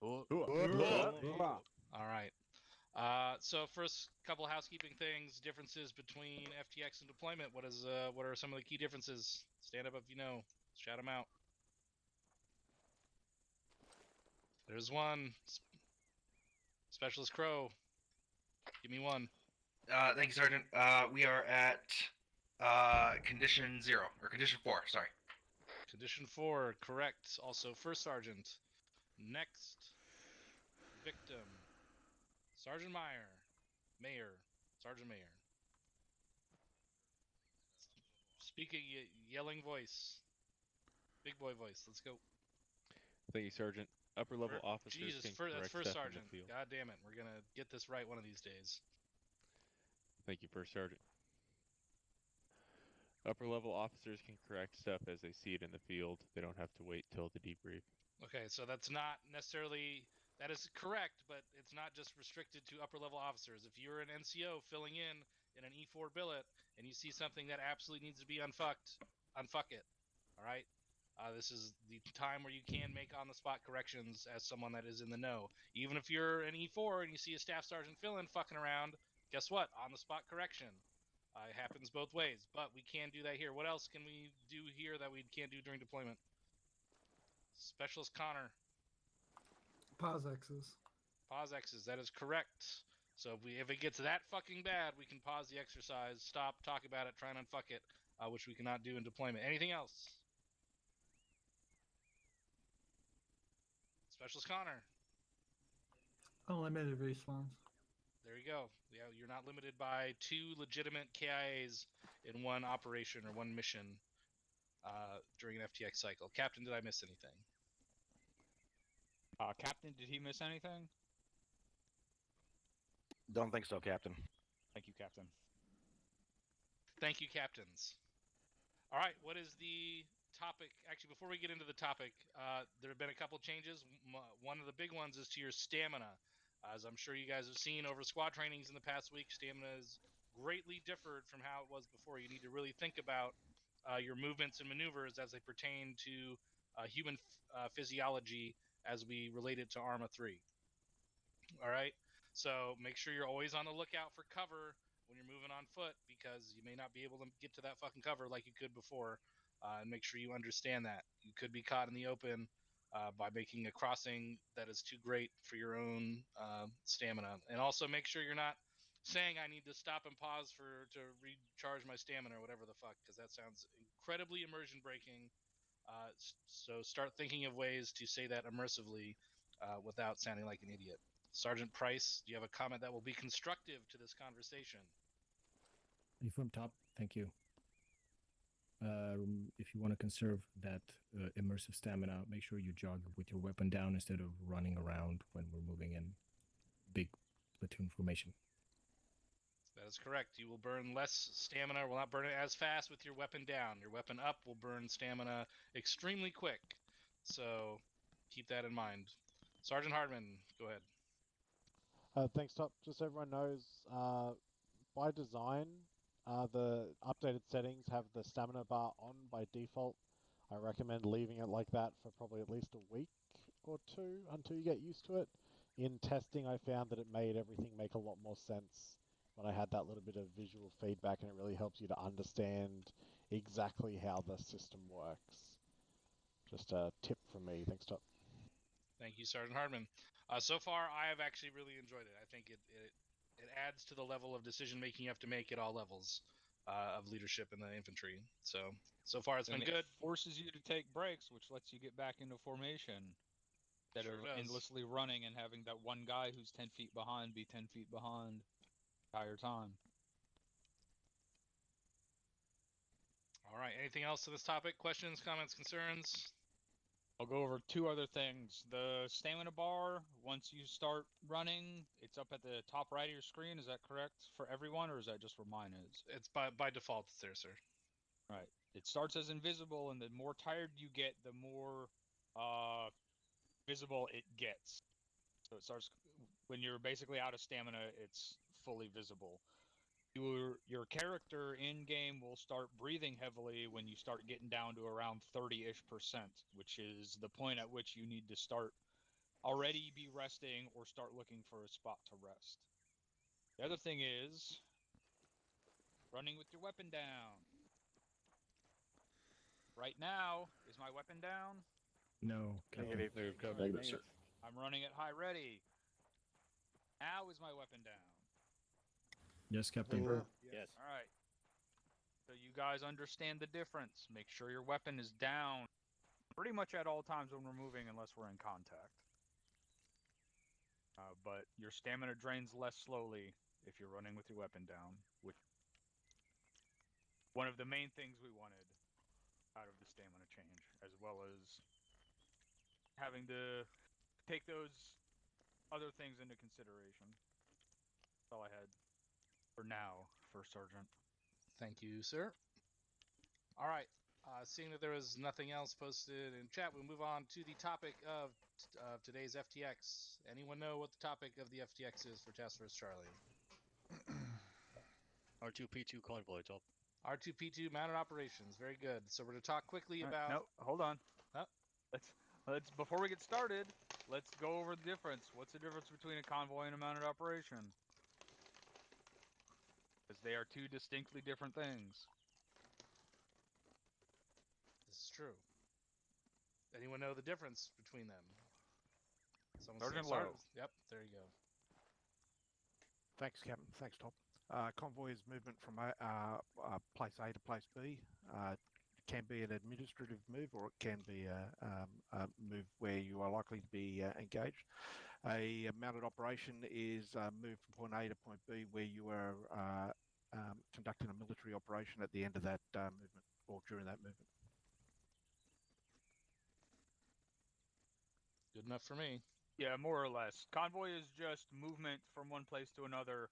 All right. So first couple housekeeping things, differences between FTX and deployment. What are some of the key differences? Stand up if you know. Shout them out. There's one. Specialist Crow. Give me one. Thank you, Sergeant. We are at condition 0, or condition 4, sorry. Condition 4, correct. Also, First Sergeant. Next. Victim. Sergeant Mayor. Sergeant Mayor. Speaking, yelling voice. Big boy voice. Let's go. Thank you, Sergeant. Upper level officers Jesus, can correct that's First stuff in the Sergeant. field. God damn it. We're going to get this right one of these days. Thank you, First Sergeant. Upper level officers can correct stuff as they see it in the field. They don't have to wait till the debrief. Okay, so that's not necessarily... That is correct, but it's not just restricted to upper level officers. If you're an NCO filling in an E4 billet and you see something that absolutely needs to be unfucked, unfuck it. All right? This is the time where you can make on-the-spot corrections as someone that is in the know. Even if you're an E4 and you see a staff sergeant fill-in fucking around, guess what? On-the-spot correction. It happens both ways, but we can do that here. What else can we do here that we can't do during deployment? Specialist Connor. Pause X's. Pause X's, that is correct. So if it gets that fucking bad, we can pause the exercise, stop, talk about it, try and unfuck it, which we cannot do in deployment. Anything else? Specialist Connor. Unlimited respawns. There you go. Yeah, you're not limited by 2 legitimate KIAs in one operation or one mission during an FTX cycle. Captain, did I miss anything? Captain, did he miss anything? Don't think so, Captain. Thank you, Captain. Thank you, captains. All right, what is the topic? Actually, before we get into the topic, there have been a couple changes. One of the big ones is to your stamina. As I'm sure you guys have seen over squad trainings in the past week, stamina is greatly differed from how it was before. You need to really think about your movements and maneuvers as they pertain to human physiology as we relate it to Arma 3. All right? So make sure you're always on the lookout for cover when you're moving on foot, because you may not be able to get to that fucking cover like you could before. And make sure you understand that. You could be caught in the open by making a crossing that is too great for your own stamina. And also make sure you're not saying I need to stop and pause to recharge my stamina or whatever the fuck, because that sounds incredibly immersion breaking. So start thinking of ways to say that immersively without sounding like an idiot. Sergeant Price, do you have a comment that will be constructive to this conversation? From top, thank you. If you want to conserve that immersive stamina, make sure you jog with your weapon down instead of running around when we're moving in big platoon formation. That is correct. You will burn less stamina, will not burn it as fast with your weapon down. Your weapon up will burn stamina extremely quick. So keep that in mind. Sergeant Hardman, go ahead. Thanks, Top. Just so everyone knows, by design, the updated settings have the stamina bar on by default. I recommend leaving it like that for probably at least a week or two until you get used to it. In testing, I found that it made everything make a lot more sense when I had that little bit of visual feedback, and it really helps you to understand exactly how the system works. Just a tip from me. Thanks, Top. Thank you, Sergeant Hardman. So far, I have actually really enjoyed it. I think it adds to the level of decision-making you have to make at all levels of leadership in the infantry. So far it's been good. It forces you to take breaks, which lets you get back into formation. That Sure are does. endlessly running and having that one guy who's 10 feet behind be 10 feet behind the entire time. All right, anything else to this topic? Questions, comments, concerns? I'll go over 2 other things. The stamina bar, once you start running, it's up at the top right of your screen. Is that correct for everyone, or is that just where mine is? It's by default, it's there, sir. Right. It starts as invisible, and the more tired you get, the more visible it gets. So it starts when you're basically out of stamina, it's fully visible. Your character in game will start breathing heavily when you start getting down to around 30-ish%, which is the point at which you need to start already be resting or start looking for a spot to rest. The other thing is running with your weapon down. Right now, is my weapon down? No, Captain. Negative, Captain. Negative, sir. I'm running at high ready. Now is my weapon down? Yes, Captain. Yes. All right. So you guys understand the difference. Make sure your weapon is down pretty much at all times when we're moving, unless we're in contact. But your stamina drains less slowly if you're running with your weapon down, which one of the main things we wanted out of the stamina change, as well as having to take those other things into consideration. That's all I had for now, First Sergeant. Thank you, sir. All right. Seeing that there was nothing else posted in chat, we'll move on to the topic of today's FTX. Anyone know what the topic of the FTX is for Task Force Charlie? R2P2 convoy, top. R2P2 mounted operations. Very good. So we're going to talk quickly about. No, hold on. Huh? Let's before we get started, let's go over the difference. What's the difference between a convoy and a mounted operation? Because they are two distinctly different things. This is true. Anyone know the difference between them? Sergeant Lowe. Yep, there you go. Thanks, Captain. Thanks, Top. Convoy is movement from place A to place B. It can be an administrative move, or it can be a move where you are likely to be engaged. A mounted operation is a move from point A to point B, where you are conducting a military operation at the end of that movement, or during that movement. Good enough for me. Yeah, more or less. Convoy is just movement from one place to another,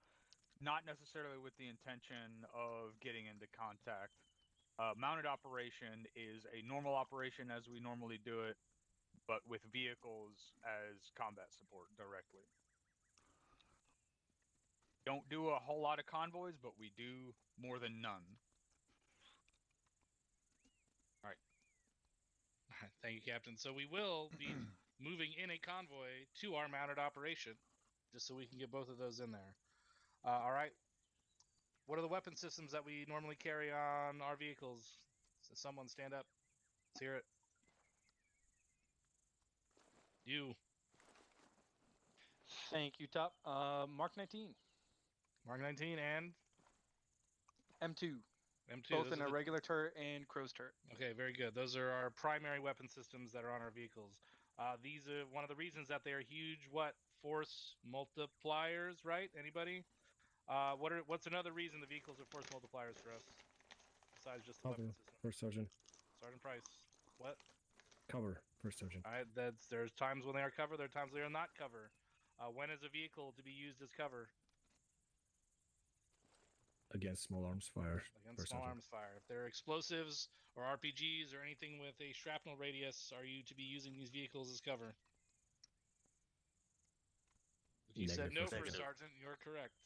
not necessarily with the intention of getting into contact. Mounted operation is a normal operation as we normally do it, but with vehicles as combat support directly. Don't do a whole lot of convoys, but we do more than none. All right. Thank you, Captain. So we will be moving in a convoy to our mounted operation, just so we can get both of those in there. All right. What are the weapon systems that we normally carry on our vehicles? So someone stand up. Let's hear it. You. Thank you, Top. Mark 19, Mark 19 and M2, M2. both Those in are a the- regular turret and crow's turret. Okay, very good. Those are our primary weapon systems that are on our vehicles. These are one of the reasons that they are huge, force multipliers, right? Anybody? What's another reason the vehicles are force multipliers for us? Besides just the Cover, weapon system. First Sergeant. Sergeant Price. What? Cover, First Sergeant. All right, there's times when they are cover, there are times they are not cover. When is a vehicle to be used as cover? Against small arms fire. Against First small Sergeant. arms fire. If there are explosives or RPGs or anything with a shrapnel radius, are you to be using these vehicles as cover? If you said no, Negative, First Sergeant, you're correct.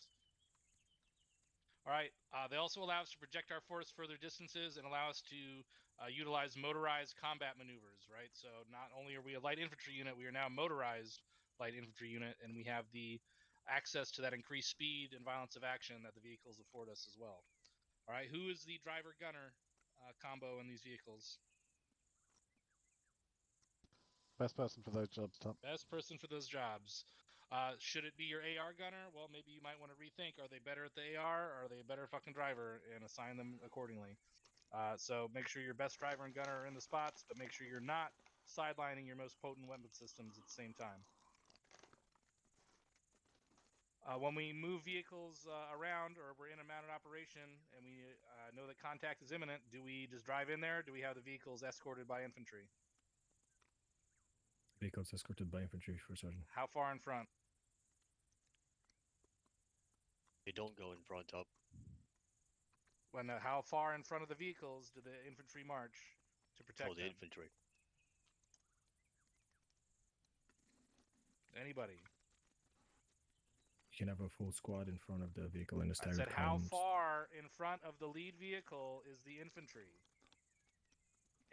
All right. They also allow us to project our force further distances and allow us to utilize motorized combat maneuvers, right? So not only are we a light infantry unit, we are now a motorized light infantry unit, and we have the access to that increased speed and violence of action that the vehicles afford us as well. All right. Who is the driver-gunner combo in these vehicles? Best person for those jobs, Top. Best person for those jobs. Should it be your AR gunner? Well, maybe you might want to rethink. Are they better at the AR? Or are they a better fucking driver? And assign them accordingly. So make sure your best driver and gunner are in the spots, but make sure you're not sidelining your most potent weapon systems at the same time. When we move vehicles around, or we're in a mounted operation, and we know that contact is imminent, do we just drive in there? Or do we have the vehicles escorted by infantry? Vehicles escorted by infantry, First Sergeant. How far in front? They don't go in front, top. How far in front of the vehicles do the infantry march to protect For the them? infantry. Anybody? You can have a full squad in front of the vehicle in the I staggered said, how columns. far in front of the lead vehicle is the infantry?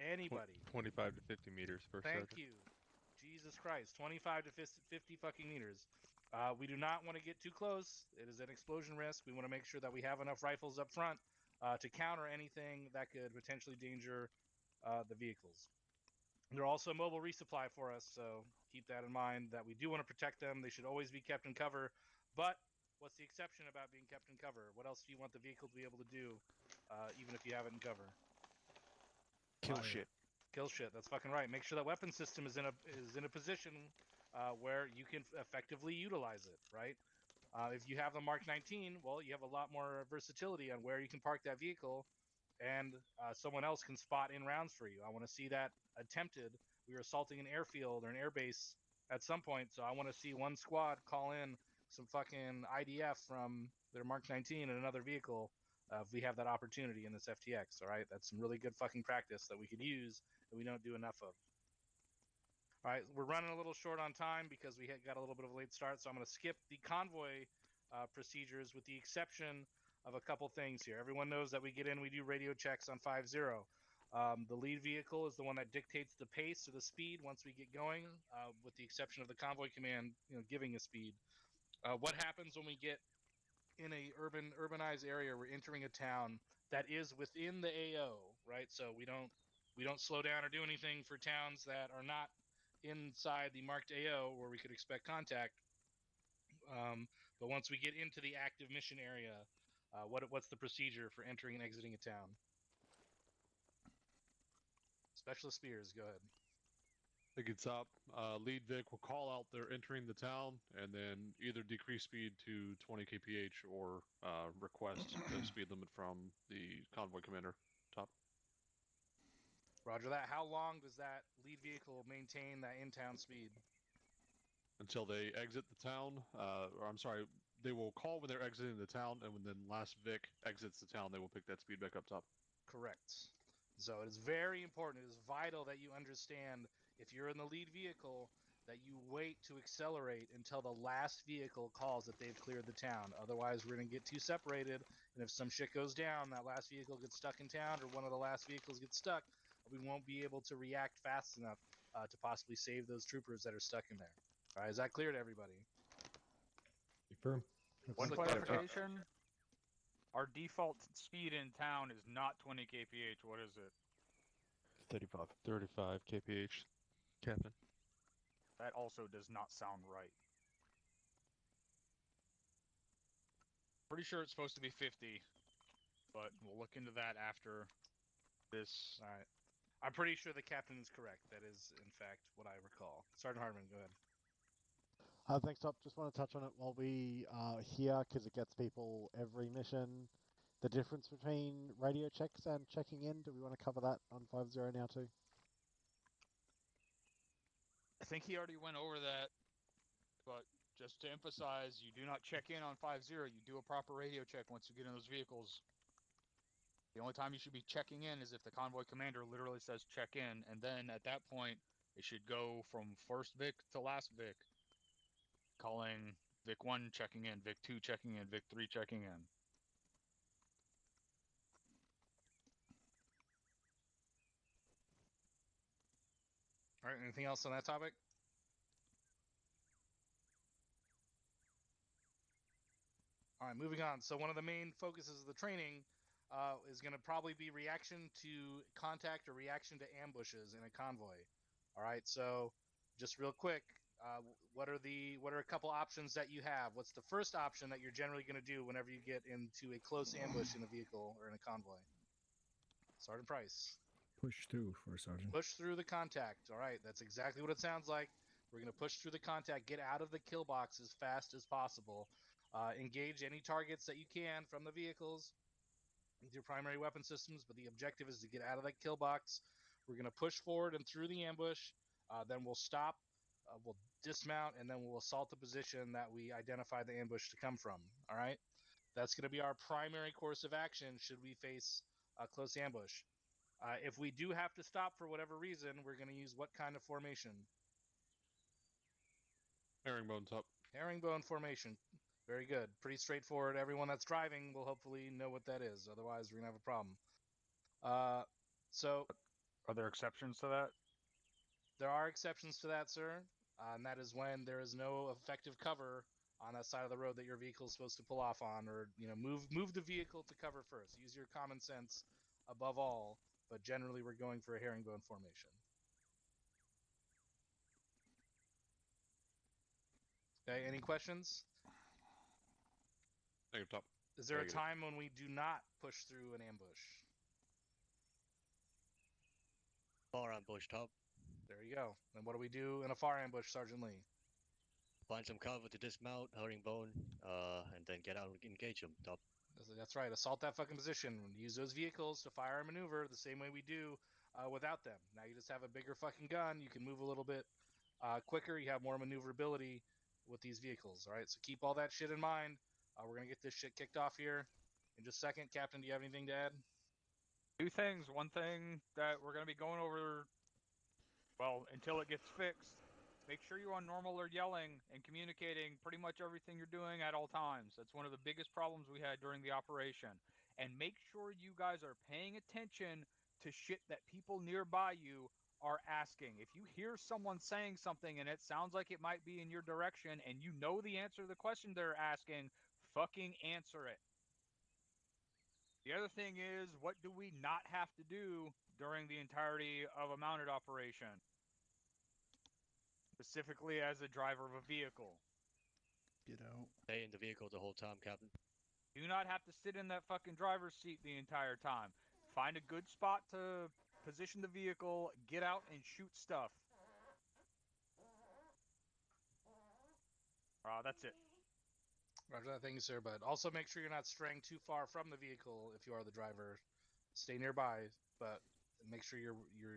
Anybody? 25 to 50 meters, First Thank Sergeant. you. Jesus Christ, 25 to 50 fucking meters. We do not want to get too close. It is an explosion risk. We want to make sure that we have enough rifles up front to counter anything that could potentially danger the vehicles. They're also mobile resupply for us, so keep that in mind that we do want to protect them. They should always be kept in cover. But what's the exception about being kept in cover? What else do you want the vehicle to be able to do, even if you have it in cover? Kill Fire. shit. Kill shit. That's fucking right. Make sure that weapon system is in a position where you can effectively utilize it. Right. If you have the Mark 19, well, you have a lot more versatility on where you can park that vehicle, and someone else can spot in rounds for you. I want to see that attempted. We were assaulting an airfield or an airbase at some point, so I want to see one squad call in some fucking IDF from their Mark 19 in another vehicle. If we have that opportunity in this FTX, all right, that's some really good fucking practice that we could use that we don't do enough of. All right, we're running a little short on time because we got a little bit of a late start, so I'm going to skip the convoy procedures with the exception of a couple things here. Everyone knows that we get in, we do radio checks on 5-0. The lead vehicle is the one that dictates the pace or the speed once we get going, with the exception of the convoy command, giving a speed. What happens when we get in a urbanized area? We're entering a town that is within the AO, right? So we don't slow down or do anything for towns that are not inside the marked AO where we could expect contact. But once we get into the active mission area, what's the procedure for entering and exiting a town? Specialist Spears, go ahead. I think it's up. Lead Vic will call out they're entering the town and then either decrease speed to 20 kph or request a speed limit from the convoy commander. Top. Roger that. How long does that lead vehicle maintain that in-town speed? Until they exit the town, or I'm sorry, they will call when they're exiting the town, and when then last Vic exits the town, they will pick that speed back up top. Correct. So it is very important. It is vital that you understand, if you're in the lead vehicle, that you wait to accelerate until the last vehicle calls that they've cleared the town. Otherwise, we're going to get too separated, and if some shit goes down, that last vehicle gets stuck in town, or one of the last vehicles gets stuck, we won't be able to react fast enough to possibly save those troopers that are stuck in there. All right, is that clear to everybody? Confirm. One Slick Butter. clarification. Our default speed in town is not 20 kph. What is it? 35. 35 kph, Captain. That also does not sound right. Pretty sure it's supposed to be 50, but we'll look into that after this. All right. I'm pretty sure the captain is correct. That is, in fact, what I recall. Sergeant Hartman, go ahead. Thanks, Top. Just want to touch on it while we are here because it gets people every mission. The difference between radio checks and checking in. Do we want to cover that on 5-0 now too? I think he already went over that, but just to emphasize, you do not check in on 5-0. You do a proper radio check once you get in those vehicles. The only time you should be checking in is if the convoy commander literally says check in, and then at that point, it should go from first Vic to last Vic. Calling Vic 1 checking in, Vic 2 checking in, Vic 3 checking in. All right, anything else on that topic? All right, moving on. So one of the main focuses of the training is going to probably be reaction to contact or reaction to ambushes in a convoy. All right, so just real quick, what are a couple options that you have? What's the first option that you're generally going to do whenever you get into a close ambush in a vehicle or in a convoy? Sergeant Price. Push through for Sergeant. Push through the contact. All right, that's exactly what it sounds like. We're going to push through the contact, get out of the kill box as fast as possible. Engage any targets that you can from the vehicles with your primary weapon systems, but the objective is to get out of that kill box. We're going to push forward and through the ambush. Then we'll stop, we'll dismount, and then we'll assault the position that we identify the ambush to come from. All right, that's going to be our primary course of action should we face a close ambush. If we do have to stop for whatever reason, we're going to use what kind of formation? Herringbone top. Herringbone formation. Very good. Pretty straightforward. Everyone that's driving will hopefully know what that is. Otherwise, we're going to have a problem. So, are there exceptions to that? There are exceptions to that, sir, and that is when there is no effective cover on that side of the road that your vehicle is supposed to pull off on, or move the vehicle to cover first. Use your common sense above all, but generally we're going for a herringbone formation. Okay, any questions? Negative, top. Is there a Negative. time when we do not push through an ambush? Far ambush, top. There you go. And what do we do in a far ambush, Sergeant Lee? Find some cover to dismount, herringbone, and then get out and engage them, top. That's right. Assault that fucking position. Use those vehicles to fire and maneuver the same way we do without them. Now you just have a bigger fucking gun. You can move a little bit quicker. You have more maneuverability with these vehicles. All right. So keep all that shit in mind. We're gonna get this shit kicked off here in just a second. Captain, do you have anything to add? 2 things. One thing that we're going to be going over, well, until it gets fixed. Make sure you're on normal or yelling and communicating pretty much everything you're doing at all times. That's one of the biggest problems we had during the operation. And make sure you guys are paying attention to shit that people nearby you are asking. If you hear someone saying something and it sounds like it might be in your direction and you know the answer to the question they're asking, fucking answer it. The other thing is, what do we not have to do during the entirety of a mounted operation? Specifically as a driver of a vehicle. Get out. Stay in the vehicle the whole time, Captain. Do not have to sit in that fucking driver's seat the entire time. Find a good spot to position the vehicle, get out and shoot stuff. That's it. Roger that. Thank you, sir. But also make sure you're not straying too far from the vehicle if you are the driver. Stay nearby, but make sure you're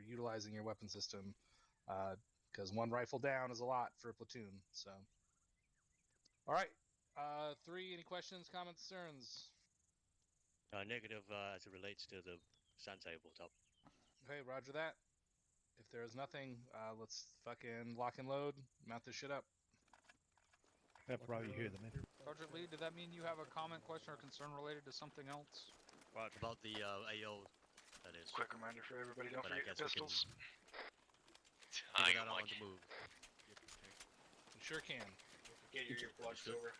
utilizing your weapon system. Because one rifle down is a lot for a platoon. So, all right. 3. Any questions, comments, concerns? Negative as it relates to the sand table, top. Okay, roger that. If there is nothing, let's fucking lock and load. Mount this shit up. Bro, you hear them in. Sergeant Lee, did that mean you have a comment, question, or concern related to something else? Right. About the AO, that is. Quick reminder for everybody, don't But I forget guess your we can pistols. figure that out on the move. You sure can. Get your earplugs over.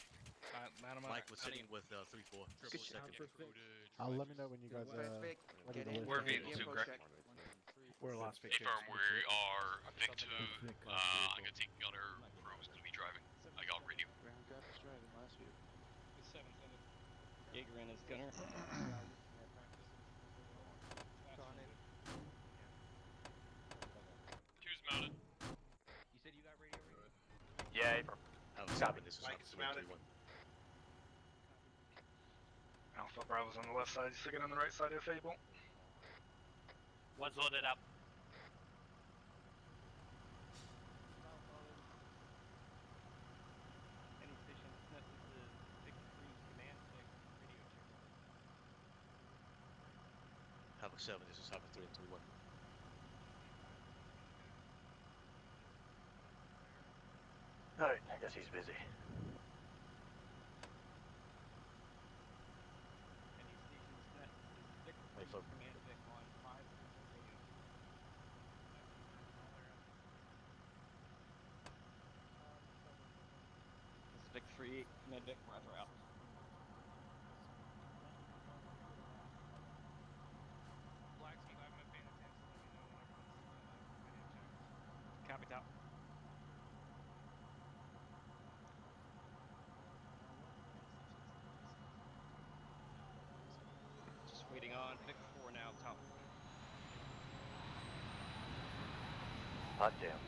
Mike was sitting with 3-4. Good Second. Let me know when you guys are ready to leave. We're vehicle 2, correct? We're Las Vegas. Confirm we are Vic 2. I'm gonna take gunner. Crow's gonna be driving. I got radio. Jaeger in his gunner. Two's mounted. You said you got radio? Yeah. This is Mike is mounted. 3-1. Alpha Bravo's on the left side, sticking on the right side of Fable. One's loaded up. Any station this is the Vic 3 command stick radio check. Havoc 7, this is Havoc 3 and 3-1. Alright, I guess he's busy. Any stations net this is Vic 3 command stick on 5 radio. This is Vic 3 command Vic, roger out. Blacksmith, I haven't been paying attention. Let me know when everyone's video check. Copy top. Just waiting on Vic 4 now, top. Hot damn.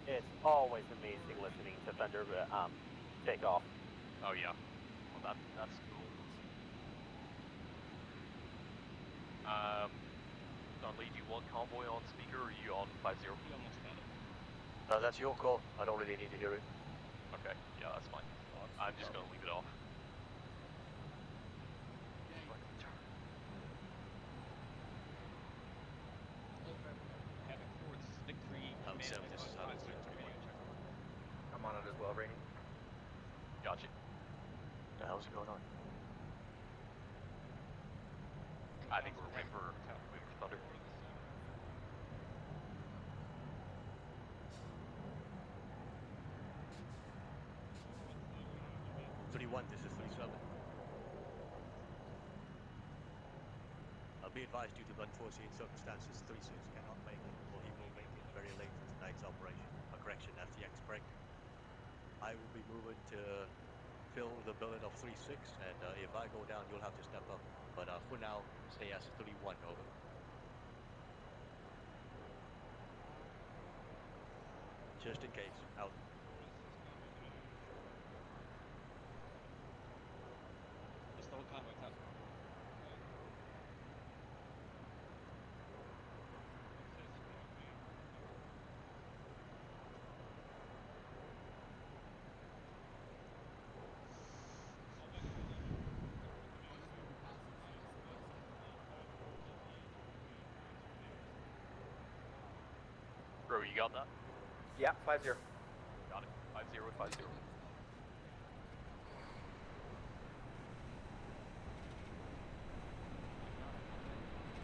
It's always amazing listening to Thunder take off. Oh yeah. Well, that's cool. Don Lee, do you want convoy on speaker or are you on 5-0? You almost got it. That's your call. I don't really need to hear it. Okay, yeah, that's fine. I'm just gonna leave it off. Havoc 4, this is Vic 3 Havoc command 7, Vic this is on Havoc 5 3 and 3-1. radio check. I'm on it as well, Rainy. Gotcha. The hell's going on? I think we're waiting for Thunder. 3-1, this is 3-7. Be advised, due to unforeseen circumstances, 3-6 cannot make it, or he will make it very late for tonight's operation. A correction, FTX break. I will be moving to fill the billet of 3-6, and if I go down, you'll have to step up. But for now, stay as 3-1, over. Just in case, out. Dostał convoy task. Bro, you got that? Yeah, 5-0. Got it. 5-0 with 5-0.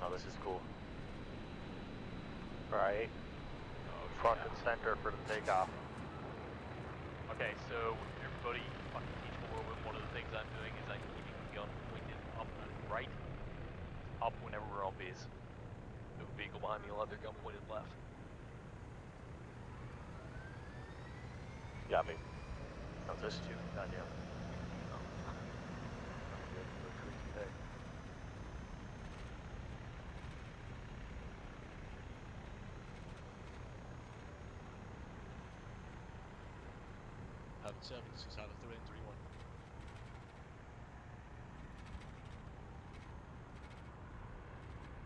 Oh, this is cool. Right. Front and center for the takeoff. Okay, so everybody fucking teach me a little bit. One of the things I'm doing is I'm keeping the gun pointed up and right. Up whenever we're on base. The vehicle behind me will have their gun pointed left. Copy. Oh, this too. Goddamn. Have 7, 6 out of 3 and 3-1.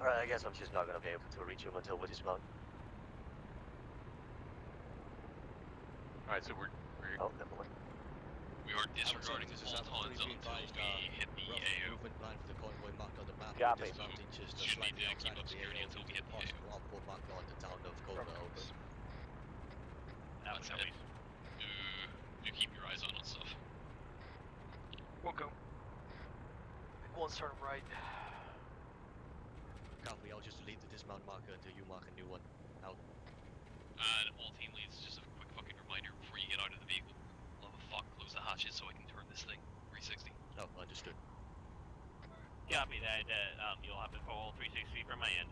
Alright, I guess I'm just not gonna be able to reach him until we dismount. Alright, so we're oh, never mind. We are disregarding this is all tons until advised, we hit the AO. Movement plan for the convoy marked on the map. Copy. Dismounting just Should need slightly to outside keep of up the security AO until we due to hit the the AO. possible outboard marked on the town of Cobra, over. That's it. Do keep your eyes on stuff. We'll go. One start right. Copy, I'll just delete the dismount marker until you mark a new one. Out. And all team leads, just a quick fucking reminder before you get out of the vehicle. Love a fuck, close the hatches so I can turn this thing 360. Oh, understood. Copy that. You'll have to call 360 from my end.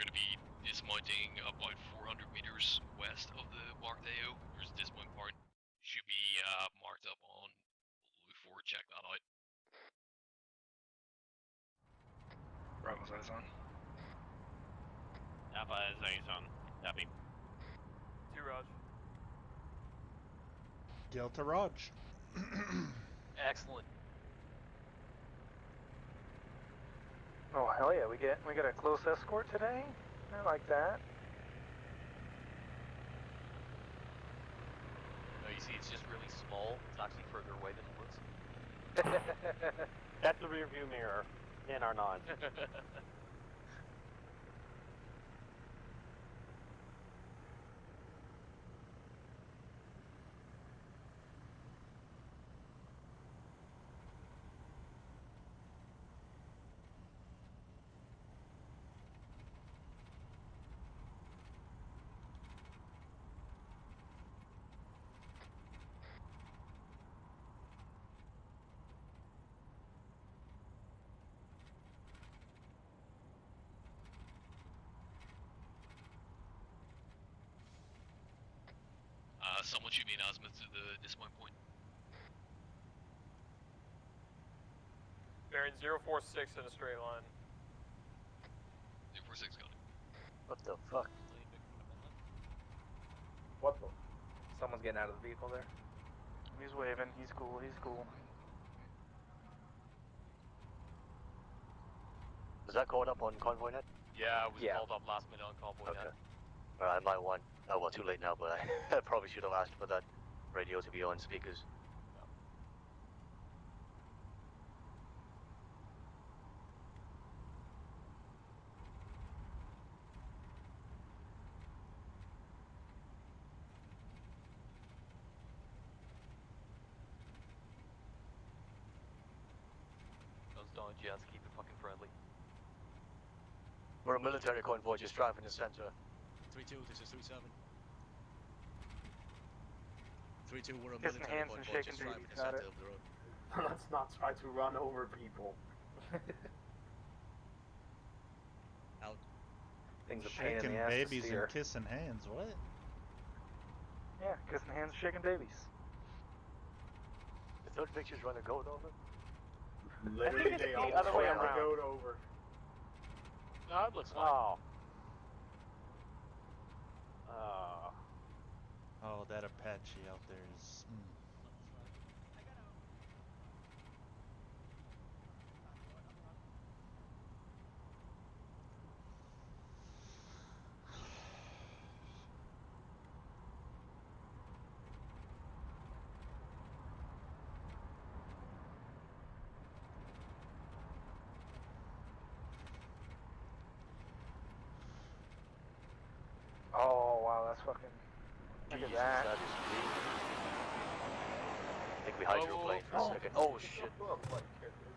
We're gonna be dismounting about 400 meters west of the marked AO. There's a dismount point. Should be marked up on Blue 4. Check that out. Bravo's eyes on. Alpha is eyes on. Copy. 2 Raj. Delta Raj. Excellent. Oh hell yeah, we got a close escort today? I like that. No, you see, it's just really small. It's actually further away than it looks. That's the rear view mirror in our non. Someone shoot me an azimuth to the dismount point. Bearing 046 in a straight line. 046 got it. What the fuck? What the? Someone's getting out of the vehicle there. He's waving. He's cool. He's cool. Was that caught up on convoy net? Yeah, it was called up last minute on convoy net. Alright, I might want. Oh, well, too late now, but I probably should have asked for that radio to be on speakers. Guns down, Jets, keep it fucking friendly. We're a military convoy just driving the center. 3-2, this is 3-7. 3-2, we're a Kissing military hands and convoy shaking just driving babies, the got center it. of the road. Let's not try to run over people. Out. Things a pain in Shaking the ass to babies steer. and kissing hands. What? Yeah, kissing hands, shaking babies. The third picture's run a goat over. Literally, they all the other way ran the around. goat over. No, it looks fine. Oh. Oh, that Apache out there is. Oh wow, that's fucking. Look at Jesus, that. that is deep. I think we hydroplaned for a second. Oh shit. Oh my goodness.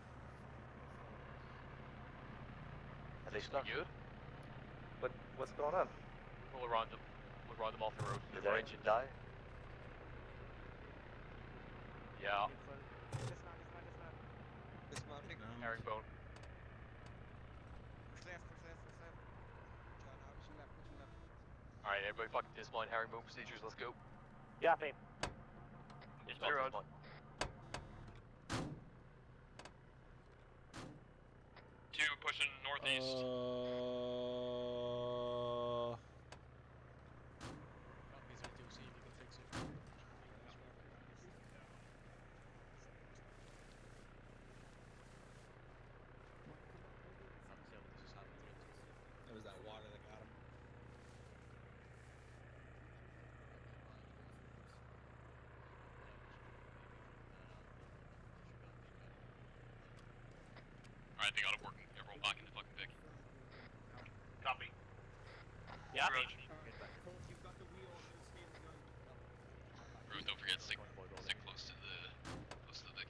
Are they stuck? Good? What's going on? We'll run them. We'll run them off the road. Did their engine die? Yeah. Dismounting. Herringbone. Push left. John, now push left. Alright, everybody fucking dismount herringbone procedures, let's go. Yeah, babe. Dismount. Two pushing northeast. Copy 3-2, see if you can fix it. It was that water that got him. Alright, they got it working. Everyone back in the fucking pick. Copy. Yeah. Roger. Bro, don't forget stick close to the deck.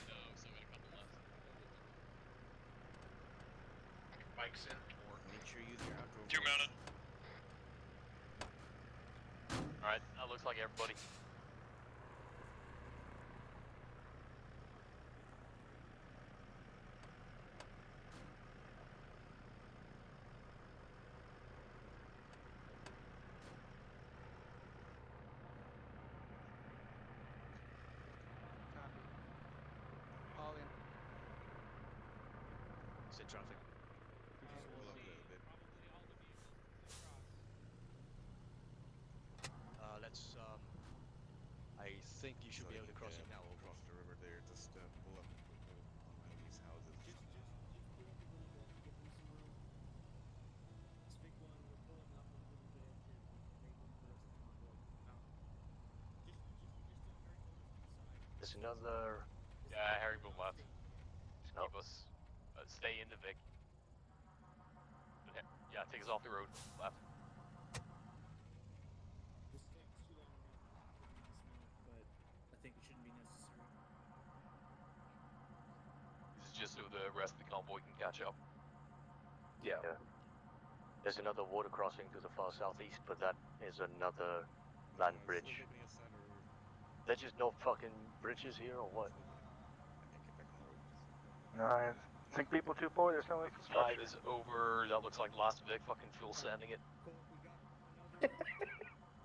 No, still got a couple left. Mike's in. Make sure you use your outdoor. Two mounted. Alright, that looks like everybody. All in. It's in traffic. Let's I think you should be able to cross it now. Across the river there, just pull up on these houses. There's another. Yeah, herringbone left. No. Keep us. Stay in the Vic. Yeah, take us off the road. Left. This is just so the rest of the convoy can catch up. Yeah. There's another water crossing to the far southeast, but that is another land bridge. There's just no fucking bridges here, or what? No, I think people 2-4. There's no infrastructure. 5 is over. That looks like last Vic fucking full sending it.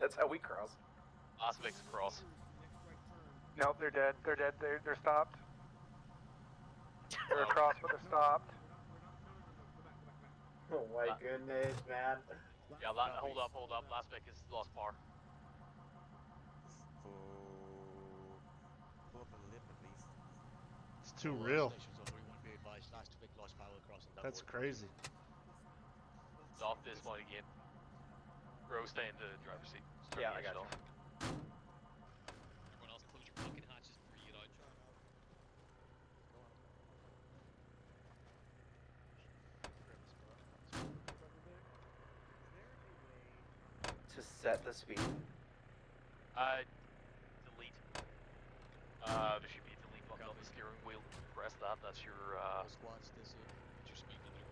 That's how we cross. Last Vic's across. Nope, they're dead. They're stopped. They're across, but they're stopped. Oh my goodness, man. Yeah, hold up. Last Vic is lost power. Pull up a lip at least. It's too real. That's crazy. It's off this one again. Bro, stay in the driver's seat. Start Yeah, I the got engine you. off. Everyone else close your fucking hatches before you get out. To set the speed. Delete. There should be rest of that, that's your All squads, this What's your speed limiter?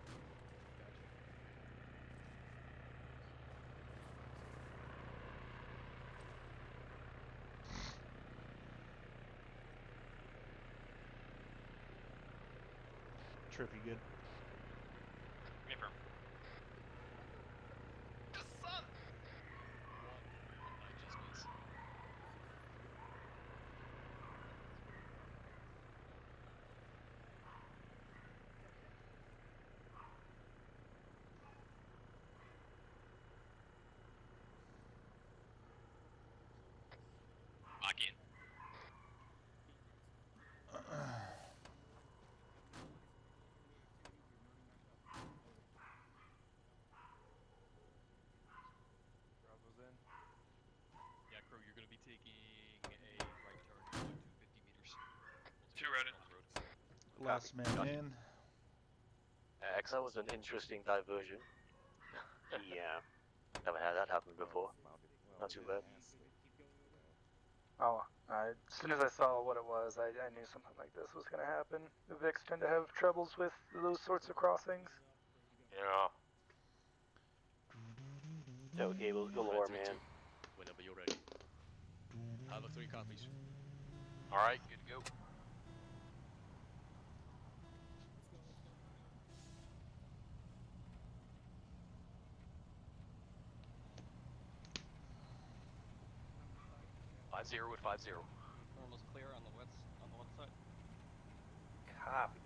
Trippy good. Confirm. Lock in. Bravo's in. Yeah, crew, you're going to be taking a right turn about 250 meters. Two routed. On the road. Last man in. That was an interesting diversion. Yeah. Never had that happen before. Not too bad. Oh, as soon as I saw what it was, I knew something like this was going to happen. The Vics tend to have troubles with those sorts of crossings. Yeah. Tailgable galore, Red 3-2, man. whenever you're ready. Alpha 3 copies. Alright, good to go. Five zero at 5-0. Almost clear on the west side. Copy.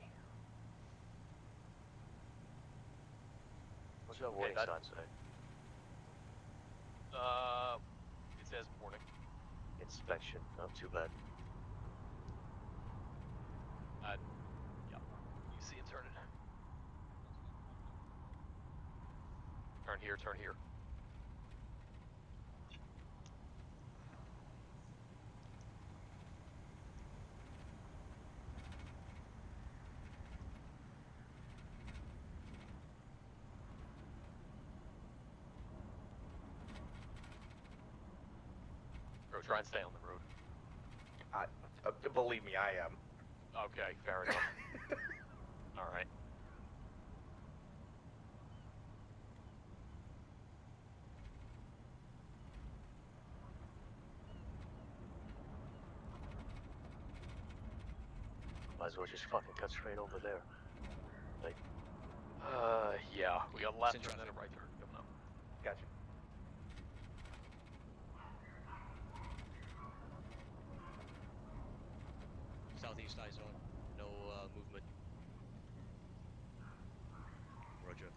What's that warning sign say? It says warning. Inspection. Not too bad. Yeah. You see it turning. Turn here, turn here. Bro, try and stay on the road. Believe me, I am. Okay, fair enough. Alright. Might as well just fucking cut straight over there. Like, Yeah, we got a left Send turn and traffic. a right turn coming up. Gotcha. Southeast eye zone. No movement. Roger.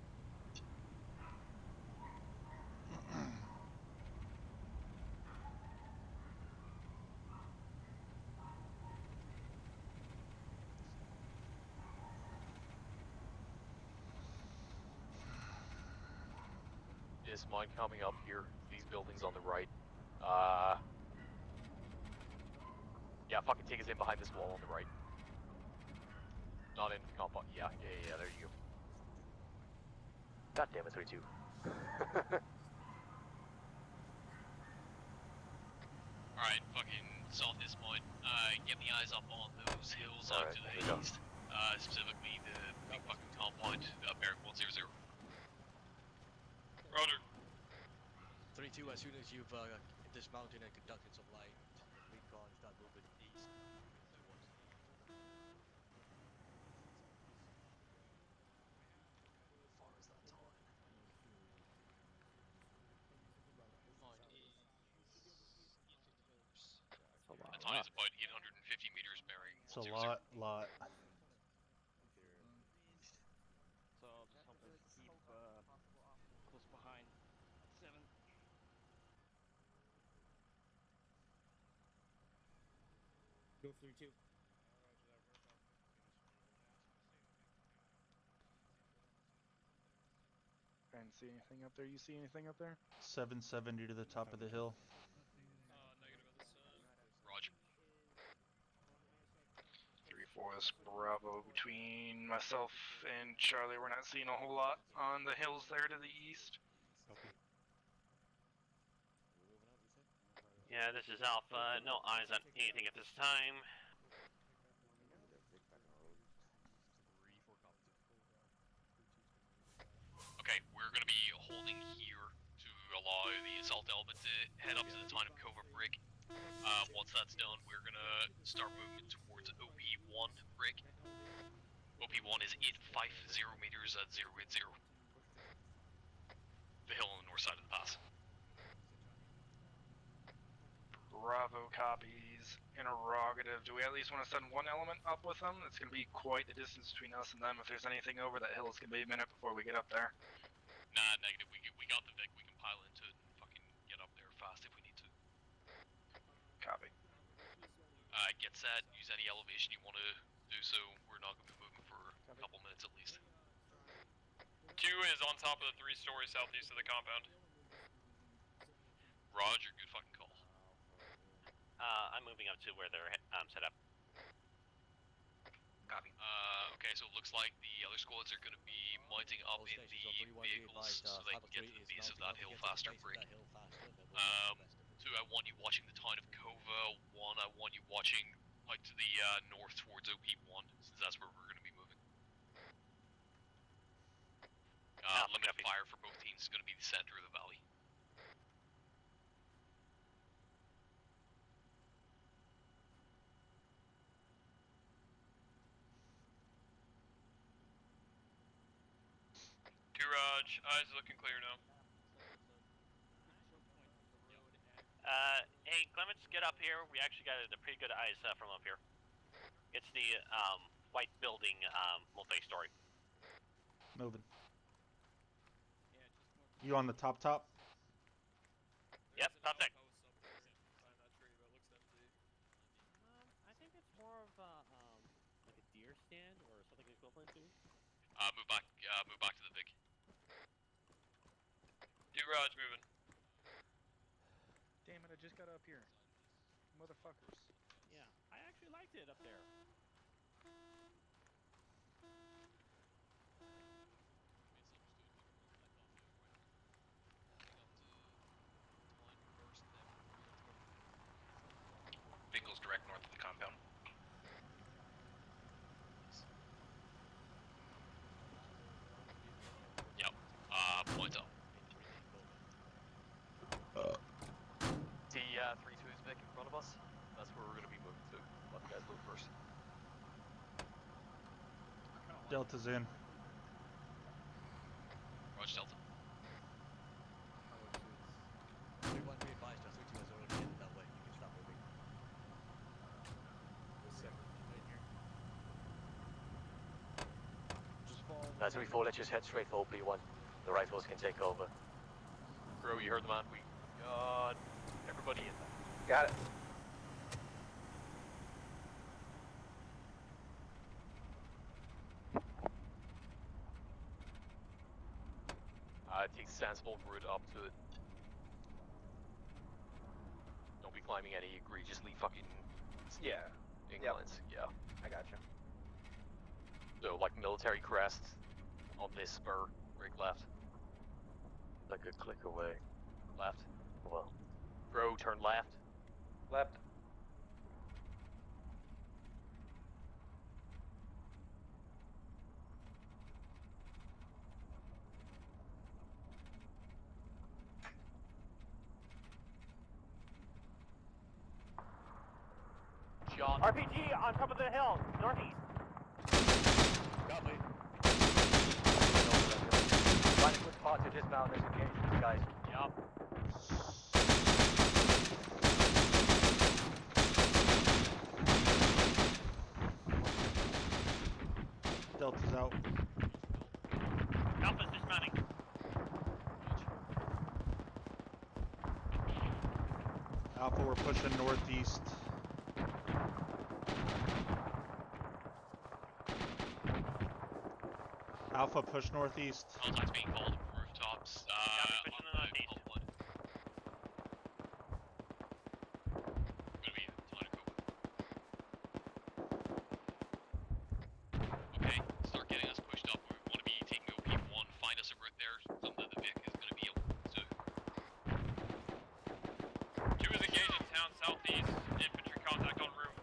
Is mine coming up here? These buildings on the right. Yeah, fucking take us in behind this wall on the right. Not in compound. Yeah, there you go. God damn it, 3-2. Alright, fucking solve this point. Get the eyes up on those hills off Alright, to the here we go. east. Specifically the big fucking compound, Barrack 100. Roger. 3-2, as soon as you've dismounted and conducted some light recon, start moving east towards the... How far is that time? Mine is 850 meters. The time is about 850 meters bearing It's a 100. lot. So I'll just help us keep close behind 7. Go 3-2. I didn't see anything up there. You see anything up there? 770 to the top of the hill. Negative other side. Roger. 3-4 is Bravo. Between myself and Charlie, we're not seeing a whole lot on the hills there to the east. Copy. Yeah, this is Alpha. No eyes on anything at this time. we're going to be holding here to allow the assault element to head up to the town of Cova Brick. Once that's done, we're going to start movement towards OP1 Brick. OP1 is 850 meters at 080. The hill on the north side of the pass. Bravo copies. Interrogative. Do we at least want to send one element up with them? It's going to be quite the distance between us and them. If there's anything over that hill, it's going to be a minute before we get up there. Nah, negative. We got the Vic. We can pile into it and fucking get up there fast if we need to. Copy. Get set. Use any elevation you want to do so. We're not going to be moving for a couple minutes at least. 2 is on top of the 3-story southeast of the compound. Roger, good fucking call. I'm moving up to where they're set up. Copy. Okay, so it looks like the other squads are going to be mounting up in the vehicles so they can get to the base of that hill faster, Brick. 2, I want you watching the town of Cova. 1, I want you watching out to the north towards OP1, since that's where we're going to be moving. Limit of fire for both teams is going to be the center of the valley. Raj, eyes looking clear now. Hey, Clements, get up here. We actually got a pretty good eyes from up here. It's the white building, multi-story. Moving. You on the top? Yep, top deck. I think it's more of like a deer stand or something equivalent to. Move back to the Vic. Raj moving. Damn it, I just got up here. Motherfuckers. Yeah, I actually liked it up there. Vehicles direct north of the compound. Yep. Point up. T32 is Vic in front of us. That's where we're going to be moving to. Let you guys move first. Delta's in. Roger, Delta. 31 be advised, 32 has already headed that way. You can stop moving. As we fall, let's just head straight for OP1. The rifles can take over. Bro, you heard the man. We got everybody in there. Got it. Take sensible route up to it. Don't be climbing any egregiously fucking inclines. Yeah. I gotcha. So like military crest on this spur, break left. Like a click away. Left. Well. Bro, turn left. Left. John. RPG on top of the hill, northeast. Got me. Find a good spot to dismount and engage these guys. Yup. Delta's out. Alpha's dismounting. Alpha, we're pushing northeast. Alpha, push northeast. Contact's being called rooftops. Pushing the northeast. Gonna be a ton of cover. Okay, start getting us pushed up. We want to be taking OP1. Find us a route there. Something that the Vic is gonna be able to. 2 is engaged in town southeast. Infantry contact en route.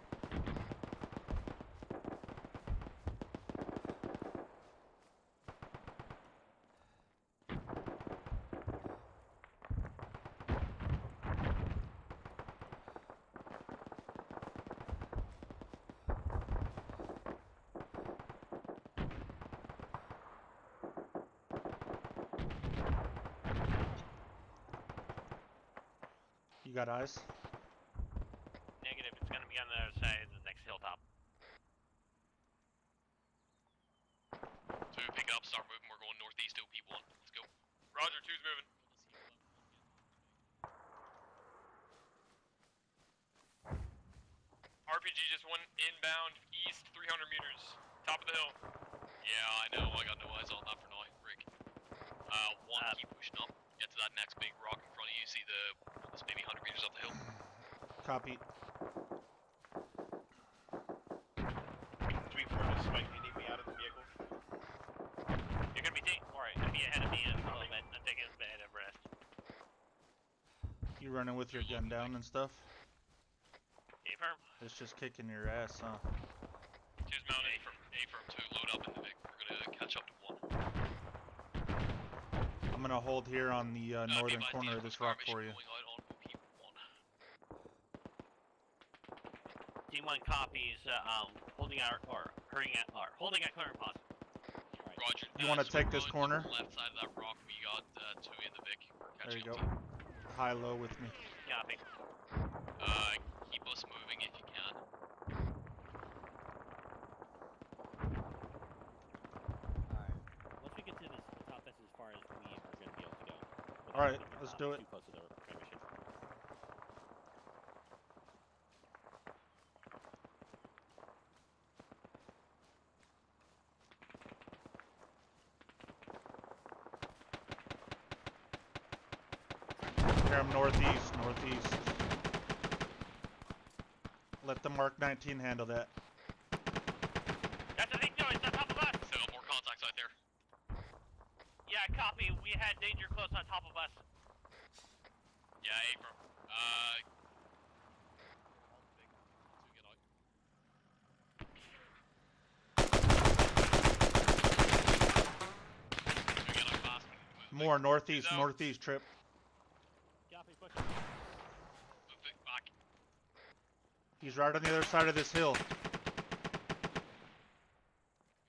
You got eyes? Negative. It's gonna be on the other side of the next hilltop. 2, pick it up, start moving. We're going northeast OP1. Let's go. Roger, 2's moving. RPG just went inbound east 300 meters. Top of the hill. Yeah, I know. I got no eyes on that for now, Rick. 1, keep pushing up. Get to that next big rock in front of you. See it's maybe 100 meters up the hill. Copy. 3 furnace, Mike, you need me out of the vehicle? You're gonna be ahead of me in a little bit. I'm taking a bit of rest. You running with your gun down and stuff? Affirm. It's just kicking your ass, huh? 2's mounted. A-firm 2, load up in the Vic. We're gonna catch up to 1. I'm gonna hold here on the northern corner of this rock for you. D1 copies. Holding out or hurrying at or holding at clearing pause. Roger. You want to take this corner? Left side of that rock, we got 2 in the Vic. We're There you catching go. up High low with me. Copy. Keep us moving if you can. Alright. Once we get to this top, that's as far as we are going to be able to go. Alright, let's do it. Too close to the transmission. Here I'm northeast. Let the Mark 19 handle that. That's a big noise on top of us. Set up more contacts out there. Yeah, copy. We had danger close on top of us. Yeah, A-firm. More northeast trip. Copy, push. Back. He's right on the other side of this hill.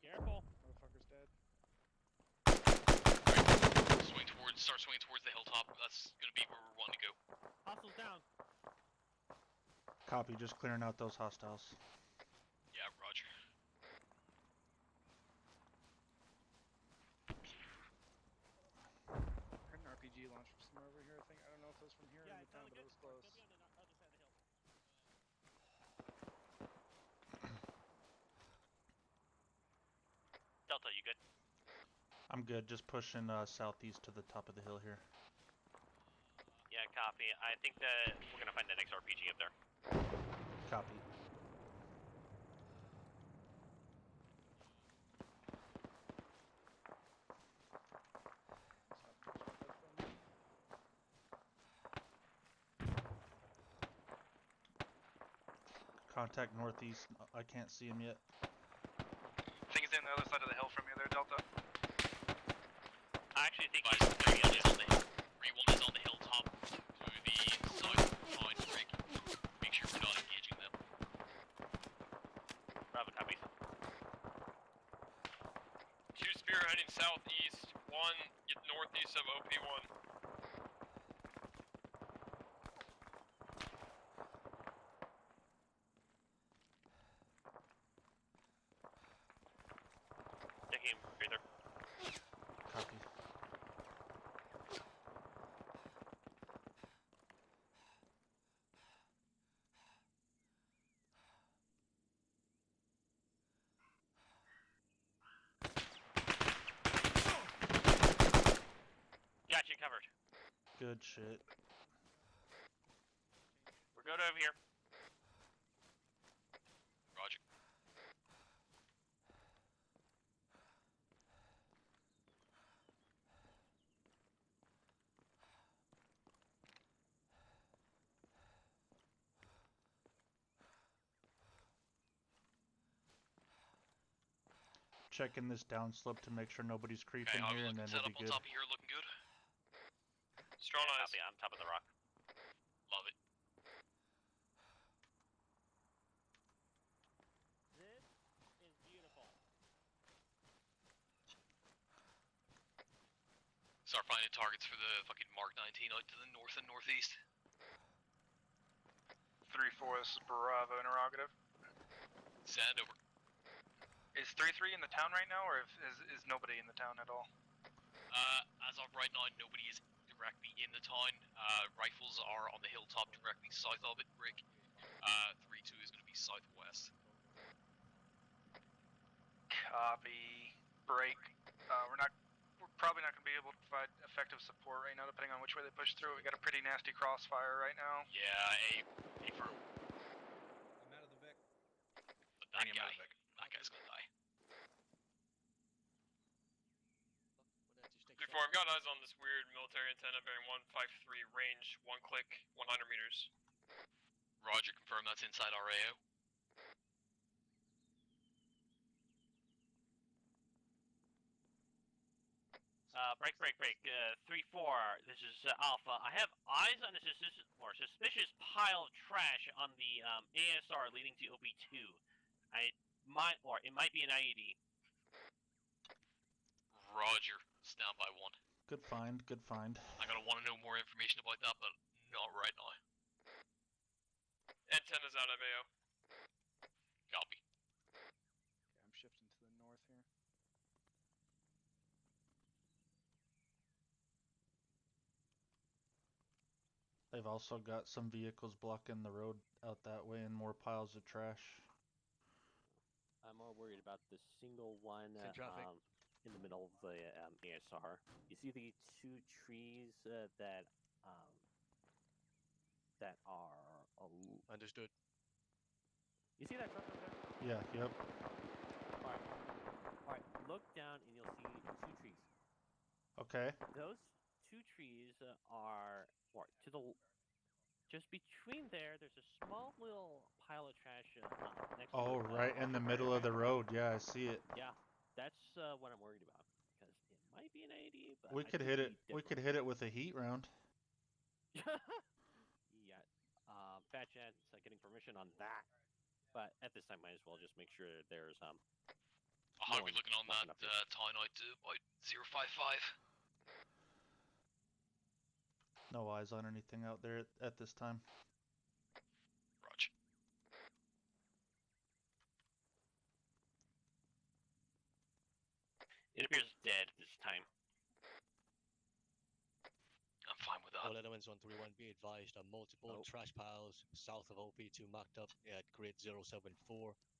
Careful. Motherfucker's dead. Start swinging towards the hilltop. That's gonna be where we're wanting to go. Hostiles down. Copy, just clearing out those hostiles. Yeah, roger. Heard an RPG launch from somewhere over here, I think. I don't know if it was from here or in the town, but it was close. Delta, you good? I'm good, just pushing southeast to the top of the hill here. Yeah, copy. I think that we're gonna find the next RPG up there. Copy. Contact northeast. I can't see him yet. I think he's on the other side of the hill from you there, Delta. I actually think Rewan is on the hilltop to the south behind Rick. Make sure we're not engaging them. Bravo copies. 2 spearheading southeast, 1 get northeast of OP1. Taking a breather. Copy. Got you covered. Good shit. We're good over here. Roger. Checking this downslope to make sure nobody's creeping here, and then Set we'll up be on good. top of here, looking good. Strong eyes. Copy. I'm top of the rock. Love it. This is beautiful. Start finding targets for the fucking Mark 19 out to the north and northeast. 3-4, this is Bravo interrogative. Send over. Is 3-3 in the town right now, or is nobody in the town at all? As of right now, nobody is directly in the town. Rifles are on the hilltop directly south of it, Rick. 3-2 is going to be southwest. Copy. Break. We're probably not going to be able to provide effective support right now, depending on which way they push through. We got a pretty nasty crossfire right now. Yeah, a firm. I'm out of the Vic. But that guy's gonna die. 3-4, I've got eyes on this weird military antenna bearing 153 range, 1 click, 100 meters. Roger, confirm that's inside RAO. Break. 3-4. This is Alpha. I have eyes on a suspicious pile of trash on the ASR leading to OP2. It might be an IED. Roger, stand by 1. Good find, good find. I'm gonna want to know more information about that, but not right now. Antenna's out of AO. Copy. Okay, I'm shifting to the north here. They've also got some vehicles blocking the road out that way and more piles of trash. I'm more worried about the single one in the middle of the ASR. You see the 2 trees that are... Understood. You see that truck over there? Yeah, yep. Alright, look down and you'll see 2 trees. Okay. Those 2 trees are to the... Just between there's a small little pile of trash next to Right in the middle of the road. Yeah, I see it. Yeah, that's what I'm worried about. Because it might be an AD, but We could hit it. We could hit it with a heat round. Yeah, Fat Chat's getting permission on that. But at this time, might as well just make sure there's How are we looking on that town out to about 055? No eyes on anything out there at this time. Roger. It appears dead this time. I'm fine with that. All elements on 3-1 be advised on multiple trash piles south of OP2 marked up at grid 074,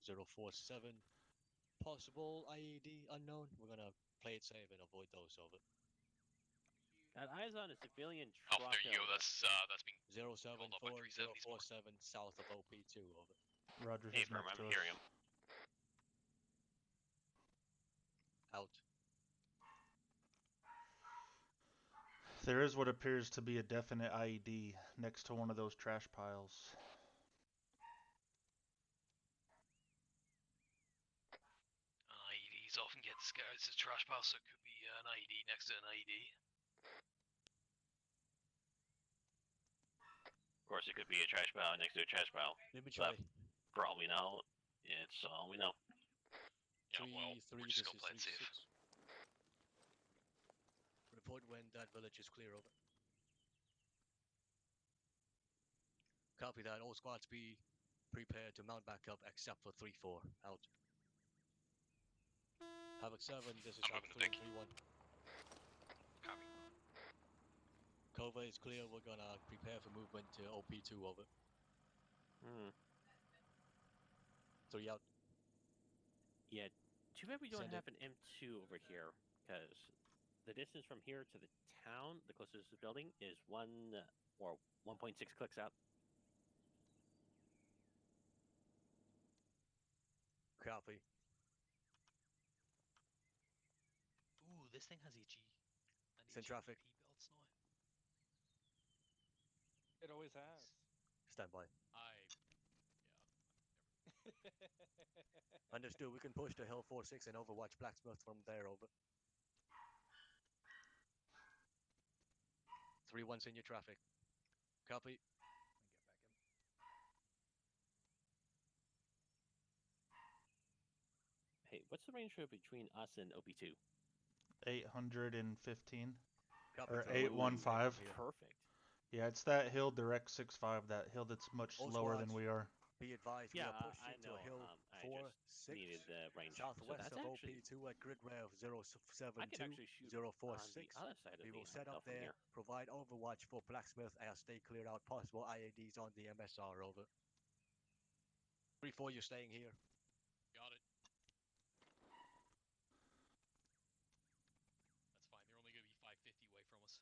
047. Possible IED unknown. We're gonna play it safe and avoid those over. Got eyes on a civilian truck. Oh, there you go. That's been 074, 047 south of OP2 over. Roger, Hey, he's firm, next to I'm us. hearing him. Out. There is what appears to be a definite IED next to one of those trash piles. IEDs often get disguised as trash piles, so it could be an IED next to an IED. Of course, it could be a trash pile next to a trash pile. Let me try. For all we know, it's all we know. Yeah, well, we're just gonna play it safe. Report when that village is clear over. Copy that. All squads be prepared to mount back up except for 3-4. Out. Havoc 7, this is Havoc 3-1. Copy. Cover is clear. We're gonna prepare for movement to OP2 over. 3 out. Yeah, too bad we don't Send have an M2 over here, because the distance from here to the town, the closest building, is 1.6 clicks out. Copy. Ooh, this thing has HE. Send traffic. Belts now. It always has. Stand by. Understood. We can push to Hill 4-6 and overwatch Blacksmith from there over. 3-1 senior traffic. Copy. Hey, what's the range between us and OP2? 815. Copy. Or 815. Perfect. Yeah, it's that hill direct 6-5, that hill that's much All lower than squads, we are. Be advised, Yeah, we are I pushing know. to a hill I 4, just 6, needed the range. southwest so that's of actually, OP2 at grid rail I can 072, actually shoot 046. on the other side of We the will set up from there, here. provide overwatch for blacksmith and stay clear out possible IADs on the MSR, over. 3-4, you're staying here. Got it. That's fine. They're only going to be 550 away from us.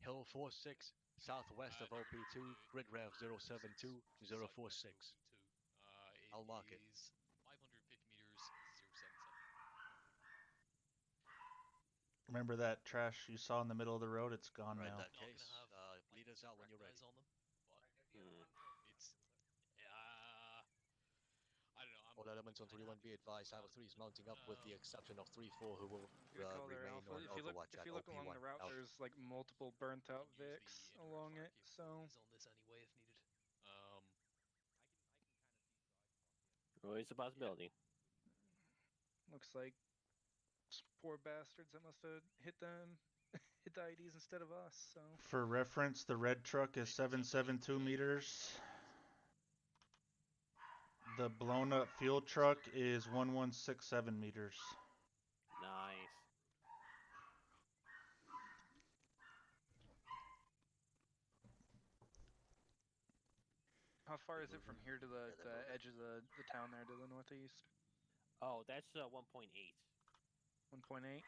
Hill 46, southwest of OP2, grid rail 072, 046. I'll mark it. 550 meters, 077. Remember that trash you saw in the middle of the road? It's gone Right, in now. that case, lead us out when you're ready. On them, but it's I don't know. All elements on 3-1 be advised, Alpha 3 is mounting up with the exception of 3-4 who will Good call there, remain Alpha. on overwatch If at you look OP1. along the route, Out. there's like multiple burnt out Vics along it, so on this anyway if needed. Always a possibility. looks like poor bastards that must have hit them, hit the IDs instead of us. So For reference, the red truck is 772 meters. The blown up fuel truck is 1167 meters. Nice. how far is it from here to the edge of the town there to the northeast? Oh, that's 1.8. 1.8.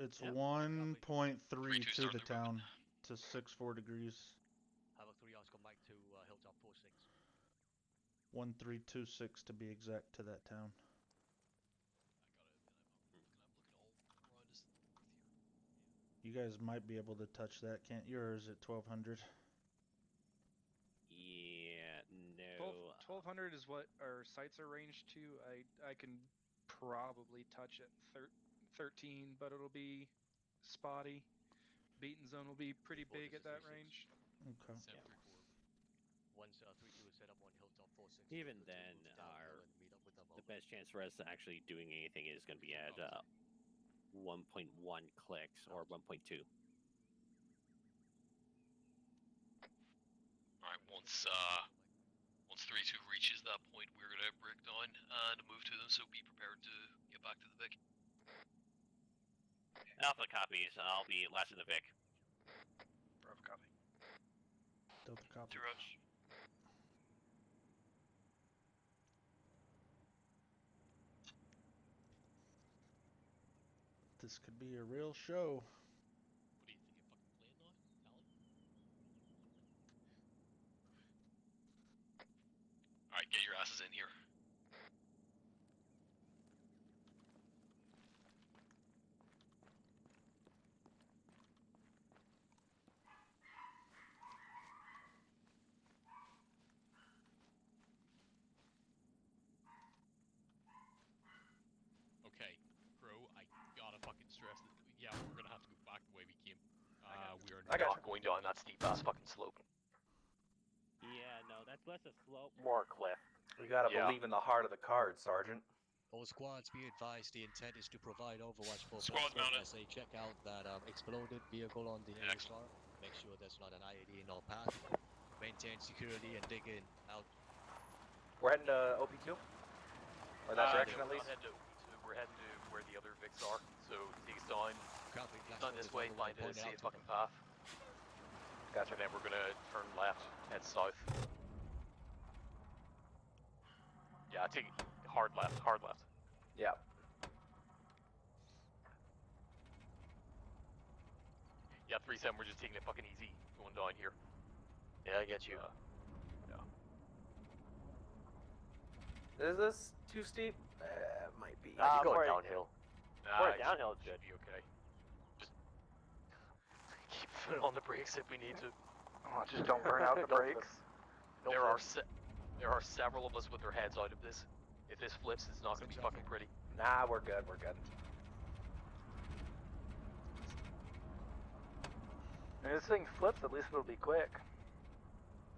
It's Yep. 1.3 to the town to 64 degrees. Have a 3 Oscar Mike to Hilltop 46. 1326 to be exact to that town. You guys might be able to touch that, can't you? Or is it 1200? Yeah, no. 1200 is what our sights are ranged to. I can probably touch it 13, but it'll be spotty. Beaten zone will be pretty big at that range. Okay. Yeah. Once 3-2 is set up on Hilltop 46. Even then, the best chance for us actually doing anything is going to be at 1.1 clicks or 1.2. Alright, once 3-2 reaches that point, we're gonna break down and move to them, so be prepared to get back to the Vic. Alpha copies. I'll be last in the Vic. Rough copy. Delta copy. 2 roach. This could be a real show. What do you think you're fucking playing now, Alan? Alright, get your asses in here. Okay, Crow, I gotta fucking stress that, yeah, we're gonna have to go back the way we came. We are not going down that steep ass fucking slope. Yeah, no, that's less a slope, more a cliff. We gotta believe in the heart of the card, Sergeant. All squads be advised, the intent is to provide overwatch for Squads mounted. as they check out that exploded vehicle on the ASR. Make sure there's not an IAD in our path. Maintain security and dig in. Out. We're heading to OP2? Or that direction no, at least? We're not heading to OP2, we're heading to where the other Vics are. So take us down, down this way, find a safe fucking path. Gotcha. And then we're gonna turn left, head south. Yeah, take hard left, hard left. Yeah. Yeah, 3-7, we're just taking it fucking easy, going down here. Yeah, I get you. Yeah. Is this too steep? It might be. You're going downhill. Nah, Downhill is good. Should be okay. Just keep foot on the brakes if we need to. Oh, just don't burn out the brakes. There are several of us with their heads out of this. If this flips, it's not gonna be fucking pretty. Nah, we're good, we're good. If this thing flips, at least it'll be quick.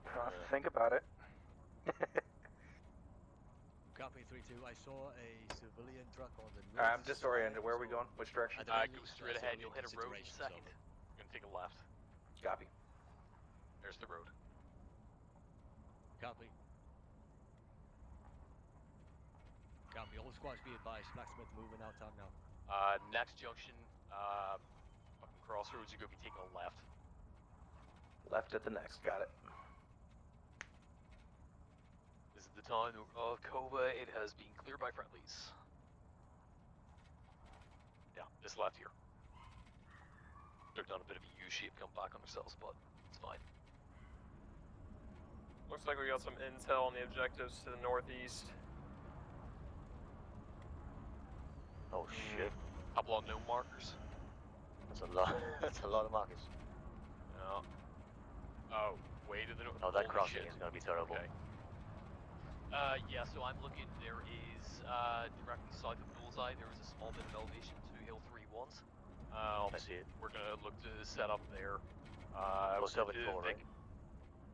I don't have to think about it. Copy 3-2. I saw a civilian truck on the north. Alright, I'm disoriented. Where are we going? Which direction? Go straight ahead. You'll hit a road in a second. You're gonna take a left. Copy. There's the road. Copy. Copy. All squads be advised. Blacksmith moving out town now. Next junction, fucking crossroads, you're gonna be taking a left. Left at the next. Got it. This is the town of Kova. It has been cleared by friendlies. Yeah, this left here. They've done a bit of a U-shape, come back on themselves, but it's fine. Looks like we got some intel on the objectives to the northeast. Oh shit. Couple of known markers. That's a lot. That's a lot of markers. No. Oh, way to the north. Oh, that Holy crossing shit. is gonna be terrible. Okay. Yeah, so I'm looking, there is, directly south of Bullseye, there is a small bit of elevation to Hill 3-1s. I see it. We're gonna look to set up there. Well, 74, right?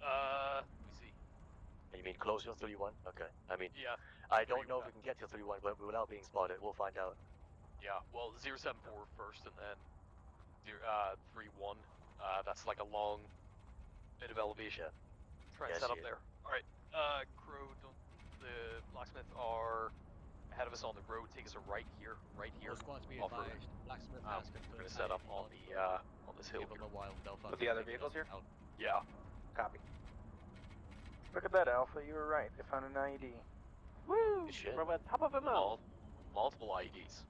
Let me see. You mean close to 31? Okay. I mean, Yeah. I don't know if we can get to 31 but without being spotted. We'll find out. Yeah, well, 074 first, and then 3-1. That's like a long bit of elevation. Try and set up there. Alright, Crow, the blacksmith are ahead of us on the road. Take us a right here. All squads be off road. advised. Blacksmith has We're gonna set up on the on this hill here. With the other vehicles here? Yeah. Copy. Look at that, Alpha. You were right. They found an IED. Woo! We're on top of a mountain. Multiple IEDs.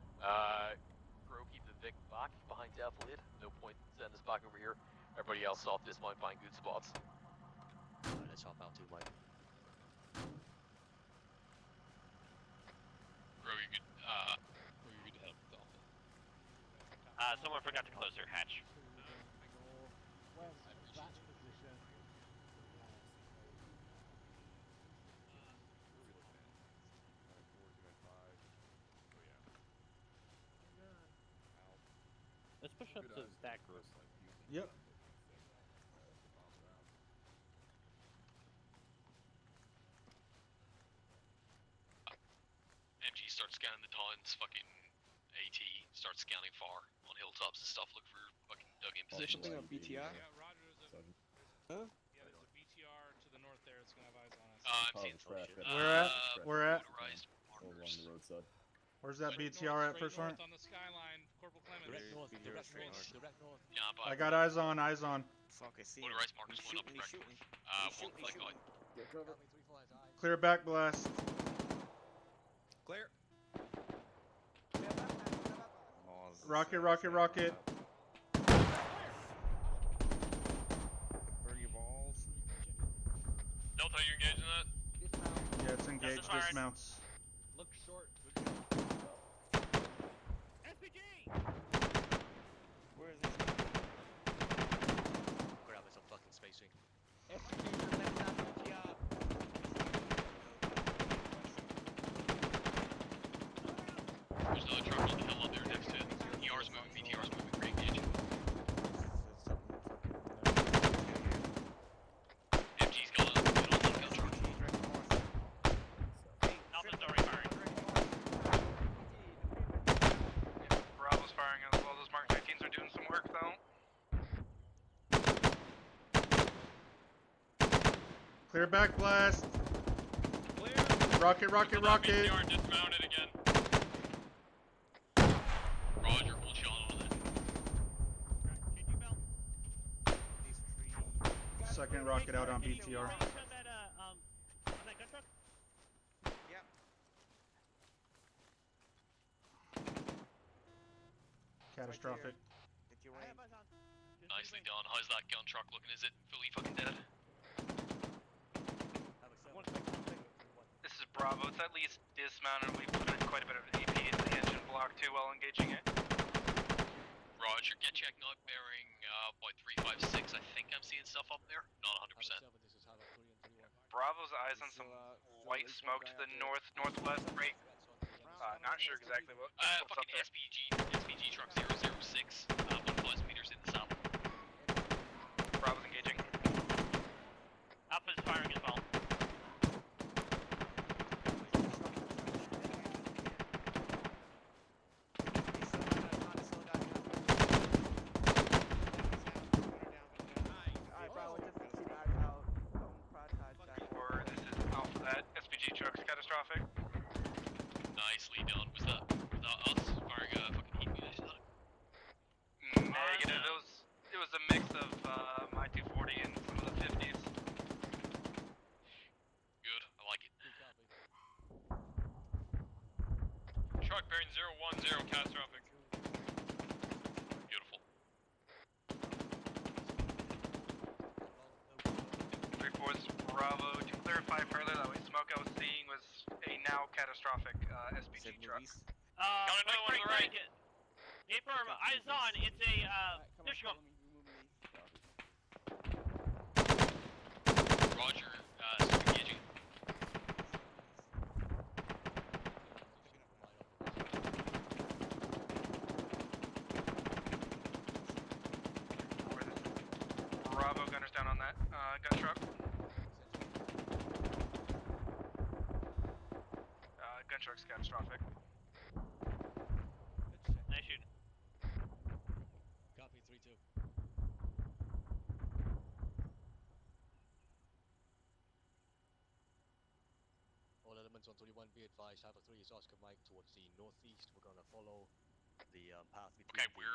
Crow, keep the Vic back behind Death Lid. No point sending us back over here. Everybody else off this might find good spots. Let's hop out too, Mike. Bro, you could help with Alpha. Someone forgot to close their hatch. When that position. Let's push up to that group. Yep. MG starts scanning the towns, fucking AT starts scanning far on hilltops and stuff, look for fucking dug-in positions. Something on BTR? Yeah, Roger, there's a... Huh? Yeah, there's a BTR to the north there. It's gonna have eyes on us. I'm seeing Where at? motorized Over on the roadside. Where's that BTR at, First Sergeant? On the skyline, Corporal Clemens. Direct north, direct north, direct north. Yeah, but I got eyes on, eyes on. Fuck, I see. motorized markers went up direct north. One flank out. Clear back blast. Clear. Rocket, rocket, rocket. Burn your balls. Delta, you engaged in that? Yeah, it's engaged. fired. Dismounts. Look short. SPG! Where is this? Grabbing some fucking spacing. There's another truck on the hill up there next to it. ER's moving, BTR's moving, re-engage. MG's got a good old gun truck. Alpha's already firing. Bravo's firing as well. Those Mark 19s are doing some work though. Clear back blast. Clear. Rocket, rocket, rocket. BTR dismounted again. Roger, full shot on it. Second rocket out on BTR. Yep. Catastrophic. Get your way. Nicely done. How's that gun truck looking? Is it fully fucking dead? This is Bravo. It's at least dismounted. We put in quite a bit of AP into the engine block too while engaging it. Roger, get checking out bearing by 356. I think I'm seeing stuff up there. Not 100%. Bravo's eyes on some white smoke to the northwest. Right. Not sure exactly what's up Fucking there. SPG truck 006. 1,000 meters in the south. Bravo's engaging. Alpha's firing as well. done? Was that us firing fucking heat munitions at it? Negative. It was a mix of my 240 and some of the 50s. Good, I like it. Truck bearing 010, catastrophic. Beautiful. 3-4's Bravo. To clarify further, that way smoke I was seeing was a now catastrophic SPG truck. Got another one on the right. Hey, firm, eyes on. It's a there she goes. Roger, super engaging. Bravo gunners down on that gun truck. Gun truck's catastrophic. Nice shooting. Copy 3-2. All elements on 31, be advised, Alpha 3 is Oscar Mike towards the northeast. We're gonna follow the path between Okay, we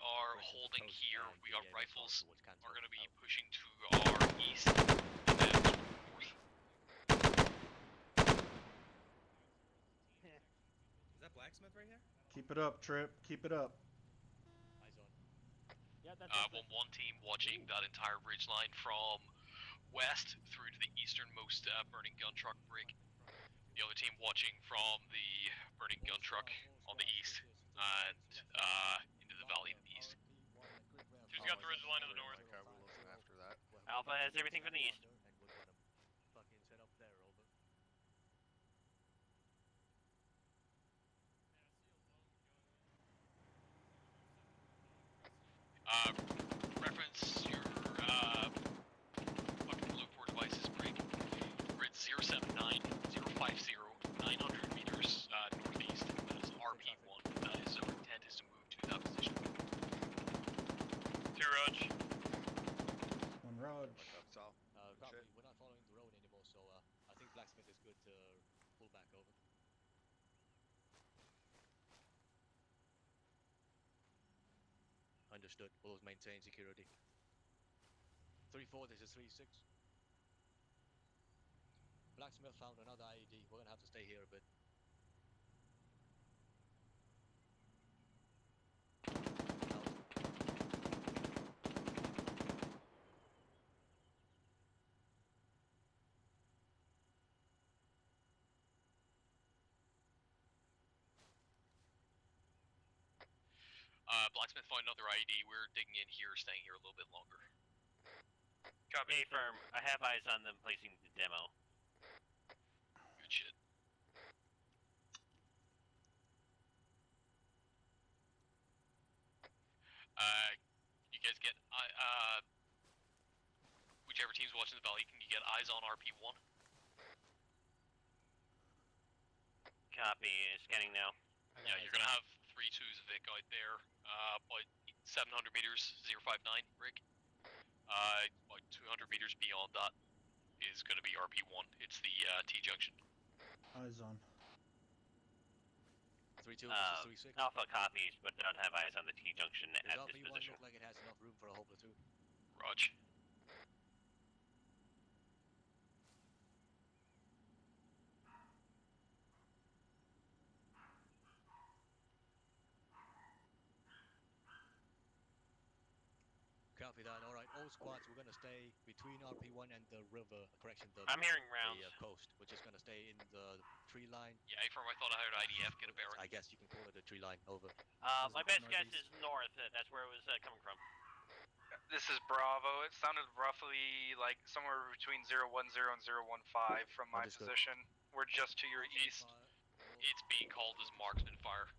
are holding here. We got rifles. We're gonna be pushing to our east and then north. Is that blacksmith right here? Keep it up, Trip. Keep it up. Eyes on. Yeah, that's one team watching that entire ridge line from west through to the easternmost burning gun truck brig. The other team watching from the burning gun truck on the east and into the valley to the east. Who's got the ridge line to the north? Okay, we'll listen after that. Alpha has everything from the east. And we're gonna fucking set up there, over. Reference your fucking loop port devices brig. Grid 079, 050, 900 meters northeast. That is RP1. That is our intent is to move to that position. 2 Rog. 1 Rog. Copy. We're not following the road anymore, so I think blacksmith is good to pull back, over. Understood. We'll maintain security. 3-4, this is 3-6. Blacksmith found another IED. We're gonna have to stay here a bit. Blacksmith found another IED. We're digging in here, staying here a little bit longer. Copy. Hey, firm, I have eyes on them placing the demo. Good shit. You guys get whichever team's watching the valley, can you get eyes on RP1? Copy. Scanning now. Yeah, you're gonna have 3-2's Vic out there, about 700 meters, 059 rig. About 200 meters beyond that is gonna be RP1. It's the T-junction. Eyes on. 3-2, this is 3-6. Alpha copies, but don't have eyes on the T-junction Does at this RP1 position. look like it has enough room for a whole platoon? Rog. Copy that. All right, all squads, we're gonna stay between RP1 and the river. Correction, the I'm hearing rounds. The coast. We're just gonna stay in the tree line. Yeah, from I thought I heard IDF get a bearing. I guess you can call it a tree line. Over. My best guess is north. That's where it was coming from. This is Bravo. It sounded roughly like somewhere between 010 and 015 from my position. We're just to your east. It's being called as marksman fire.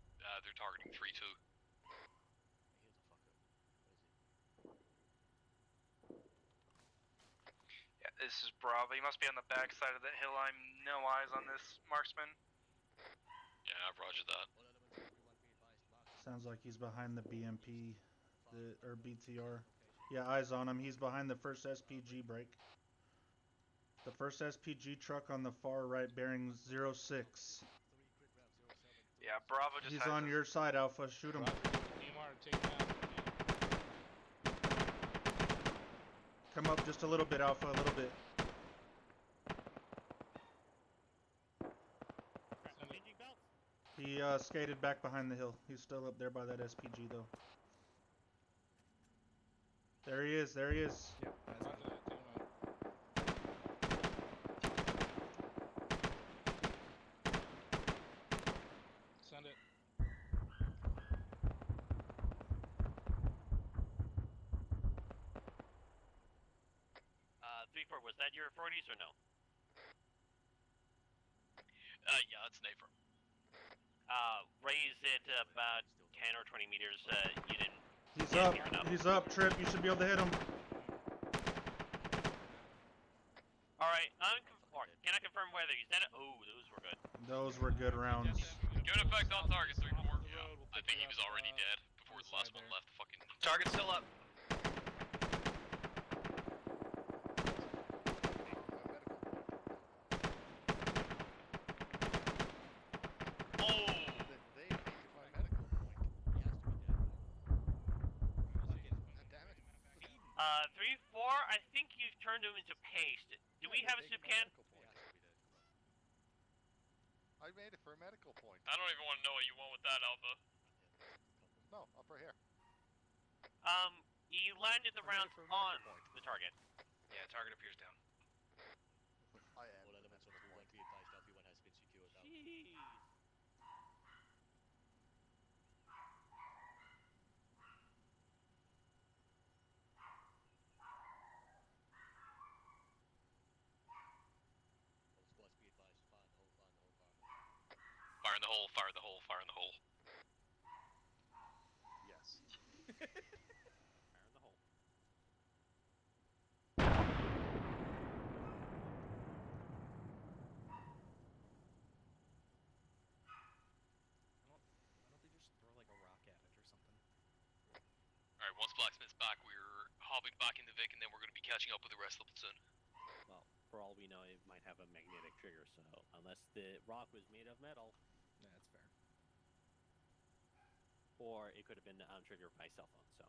They're targeting 3-2. Yeah, this is Bravo. You must be on the back side of that hill. I'm no eyes on this marksman. Yeah, roger that. Sounds like he's behind the BMP, or BTR. Yeah, eyes on him. He's behind the first SPG break. The first SPG truck on the far right bearing 06. Yeah, Bravo just He's has on us. your side, Alpha. Shoot him. DMR, take him out. Come up just a little bit, Alpha. A little bit. He skated back behind the hill. He's still up there by that SPG though. There he is. There he is. Yep. That's Roger that, take him out. Send it. Uh, 3-4, was that your 40s or no? Yeah, it's an A-firm. Raise it about 10 or 20 meters. You didn't. He's up. He's up. Trip. You should be able to hit him. Alright, can I confirm whether he's dead? Oh, those were good. Those were good rounds. Good effect on target, 3-4. Yeah, I think he was already dead before the last one left the fucking... Target's still up. Oh! 3-4, I think you've turned him into paste. Do we have a soup can? I made it for a medical point. I don't even want to know what you want with that, Alpha. No, up right here. You landed the rounds on the target. Yeah, target appears down. I am. All elements on the move 1 be advised LP1 has been secured out. Jeez. All squads be advised, fire in the hole, fire in the hole, fire in the hole. Fire in the hole, fire in the hole, fire in the hole. Yes. Fire in the hole. Why don't they just throw like a rock at it or something? Alright, once Blacksmith's back, we're hopping back into Vic, and then we're going to be catching up with the rest of the platoon. Well, for all we know, it might have a magnetic trigger, so unless the rock was made of metal, Yeah, that's fair. or it could have been triggered by cell phone. So.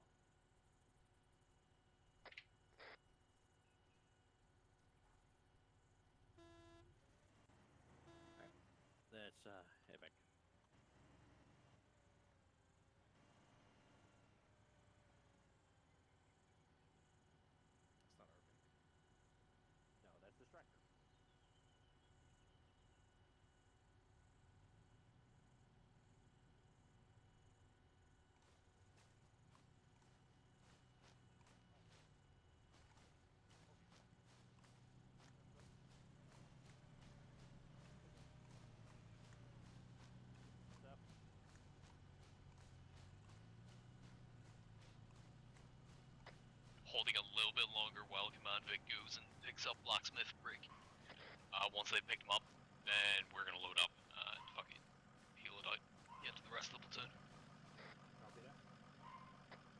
Alright, let's head back. That's not our Vic. No, that's distractor. Holding a little bit longer while Command Vic goes and picks up Blacksmith Brick. Once they pick him up, then we're gonna load up and fucking heal it out. Get to the rest of the platoon. Copy that.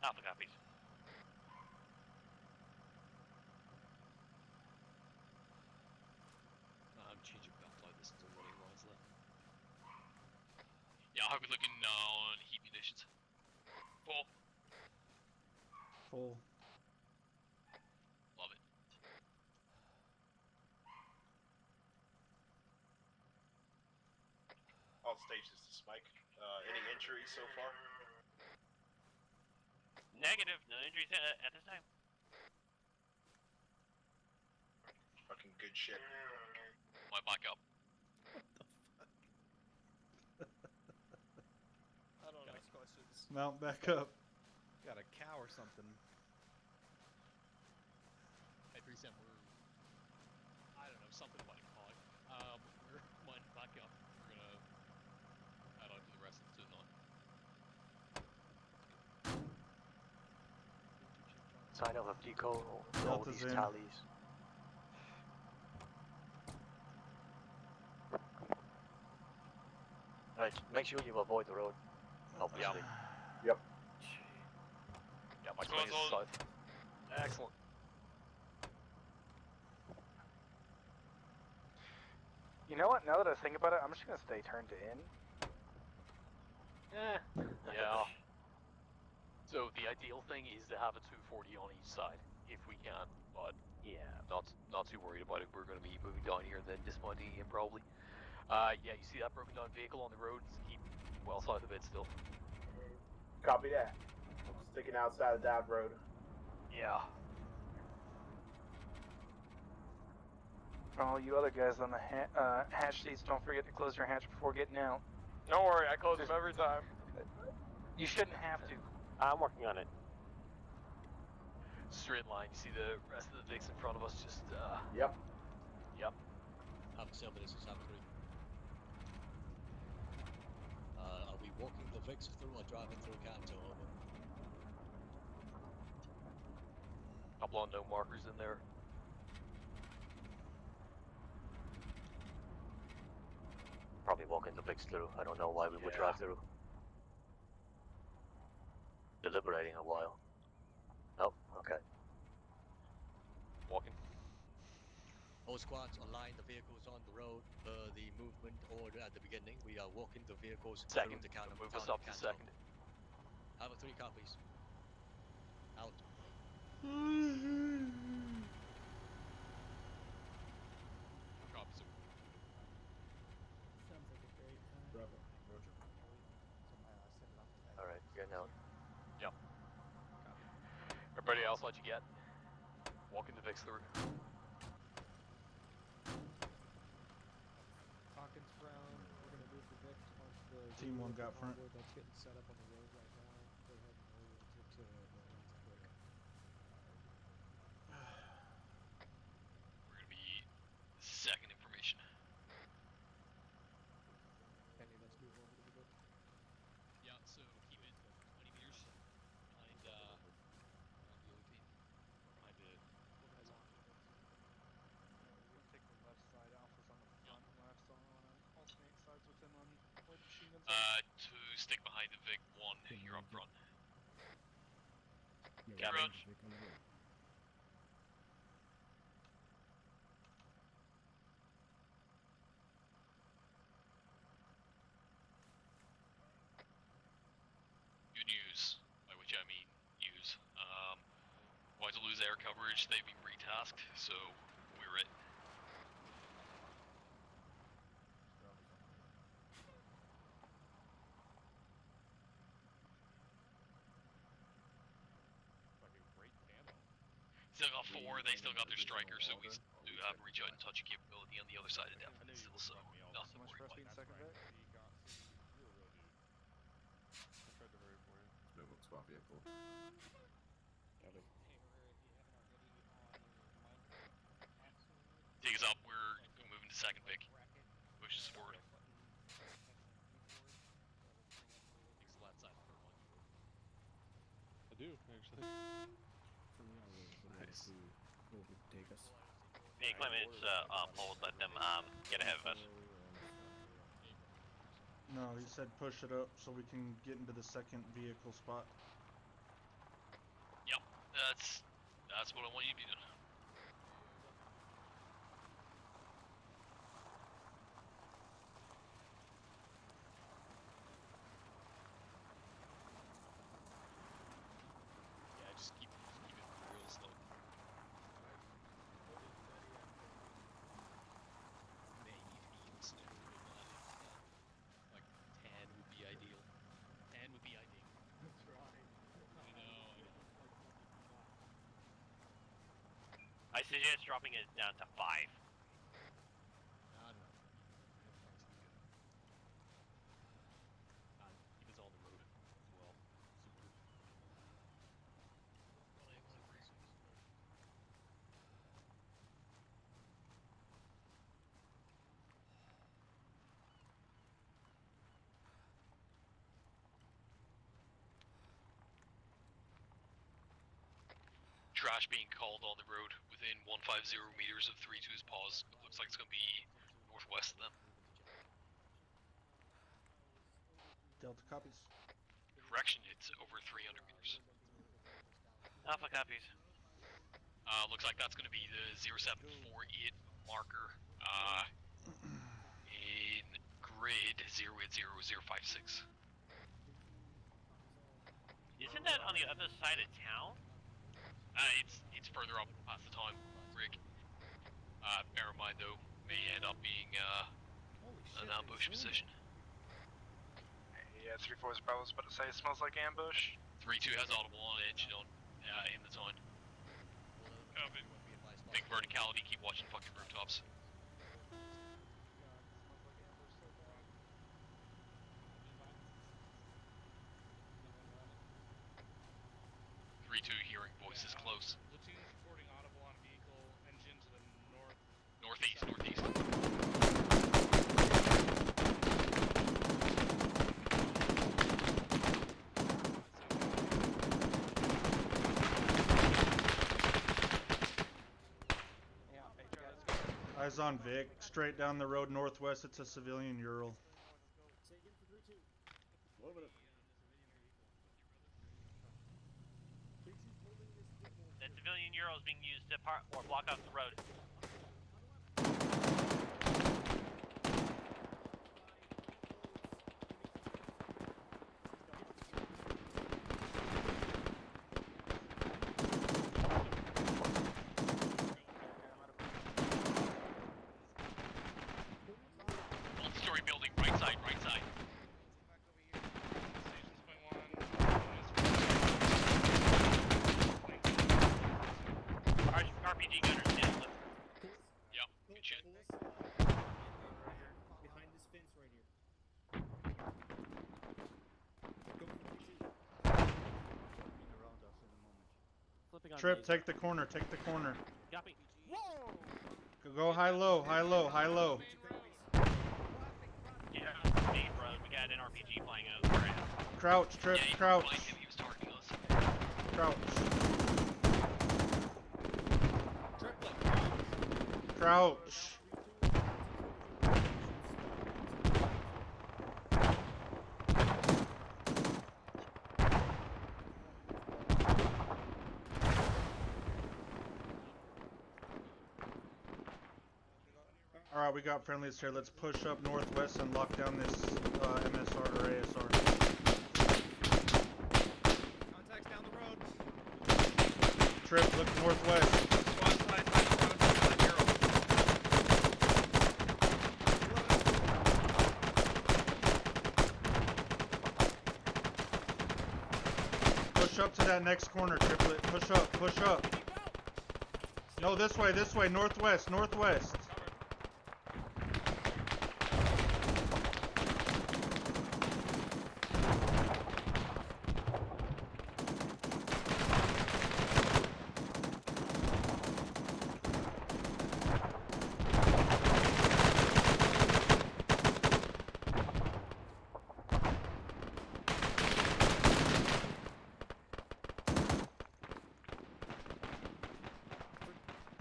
Alpha copies. I'm changing belt out. This is a running rise there. Yeah, how are we looking on heat munitions? Full. Full. Love it. All stations to Spike. Any injuries so far? Negative, no injuries at this time. Fucking good shit. My backup. I don't ask questions. Mount back up. Got a cow or something. Hey, 3-7, we're... I don't know, something about a cog. We're lining back up. We're gonna head out to the rest of the platoon. Sign of a deco, all Delta's these in. tallies. Right, make sure you avoid the road, obviously. Yep. Yeah, my swing is south. Excellent. You know what? Now that I think about it, I'm just gonna stay turned in. Yeah. So the ideal thing is to have a 240 on each side, if we can. But yeah, not too worried about it. We're going to be moving down here and then dismounting again probably. Yeah, you see that broken down vehicle on the road? Keep well south of it still. Copy that. I'm sticking outside of that road. Yeah. For all you other guys on the hatch seats, don't forget to close your hatch before getting out. Don't worry, I close them every time. You shouldn't have to. I'm working on it. Straight line. You see the rest of the Vicks in front of us? Just Yep. Yep. Have 7, this is have 3. Are we walking the Vicks through or driving through Canto? Over. Couple unknown markers in there. Probably walking the Vicks through. I don't know why we would drive through. Deliberating a while. Nope, okay. Walking. All squads align the vehicles on the road. The movement order at the beginning. We are walking the vehicles Second. through the town Move us up to Canto. second. Have 3 copies. Out. Copies. Sounds like a great time. Bravo. Roger. Alright, getting out. Yep. Everybody else, what you get? Walking the Vicks through. Hawkins Brown, we're gonna move the Vic onto the Team 1 got front. convoy that's getting set up on the road right now. They're heading oriented to the Lanes Quick. We're gonna be second information. Penny, let's move over to the Vic. Yeah, so keep it 20 meters behind the other team. Behind the Organization. We'll take the left side. Alpha's on the front left, so I want to alternate sides with him on where the machine guns are. To stick behind the Vic 1, you're up front. Yeah, Roger. Vic on the road. Good news, by which I mean news. About to lose air coverage, they've been retasked, so we're it. fucking great camo. Still got 4, they still got their striker, so we do have reach out and touch capability on the other side of definitely still, so nothing to worry about. Second Vic. He got you're a real dude. I tried to hurry for you. No swap vehicle. Hey, Maria, if you haven't already on your mind console. Take us up, we're moving to second Vic. Push us forward. Takes the left side for one. I do, actually. Nice. Who will take us? The equipment's hold, let them get ahead of us. No, he said push it up so we can get into the second vehicle spot. Yep, that's what I want you to be doing. Yeah, just keep it real slow. Maybe feel slow, but like 10 would be ideal. 10 would be ideal. That's right. I know. I suggest dropping it down to 5. I don't know. Keep us on the road as well. Super. Trash being called on the road within 150 meters of 3-2's pause. It looks like it's going to be northwest of them. Delta copies. Correction, it's over 300 meters. Alpha copies. Looks like that's going to be the 0748 marker in grid 080056. Isn't that on the other side of town? It's further up past the time, Rick. Bear in mind though, may end up being an ambush position. Yeah, 3-4's Bravo's about to say it smells like ambush. 3-2 has audible on edge on in the time. Big verticality, keep watching fucking rooftops. God, it smells like ambush so bad. 3-2 hearing voices close. Platoons reporting audible on vehicle engine to the north. Northeast. Eyes on Vic. Straight down the road northwest. It's a civilian Ural. That civilian Euro is being used to block off the road. Multi-story building, right side. RPG gunners down. Yep, good shit. Behind this fence right here. Trip, take the corner. Copy. Go high low. Yeah, main road. We got an RPG flying over. Crouch, Trip, Yeah, crouch. he was targeting us. Crouch. Crouch. Alright, we got friendlies here. Let's push up northwest and lock down this MSR or ASR. Contacts down the road. Trip, look northwest. Push up to that next corner, Triplet. Push up. No, this way, northwest.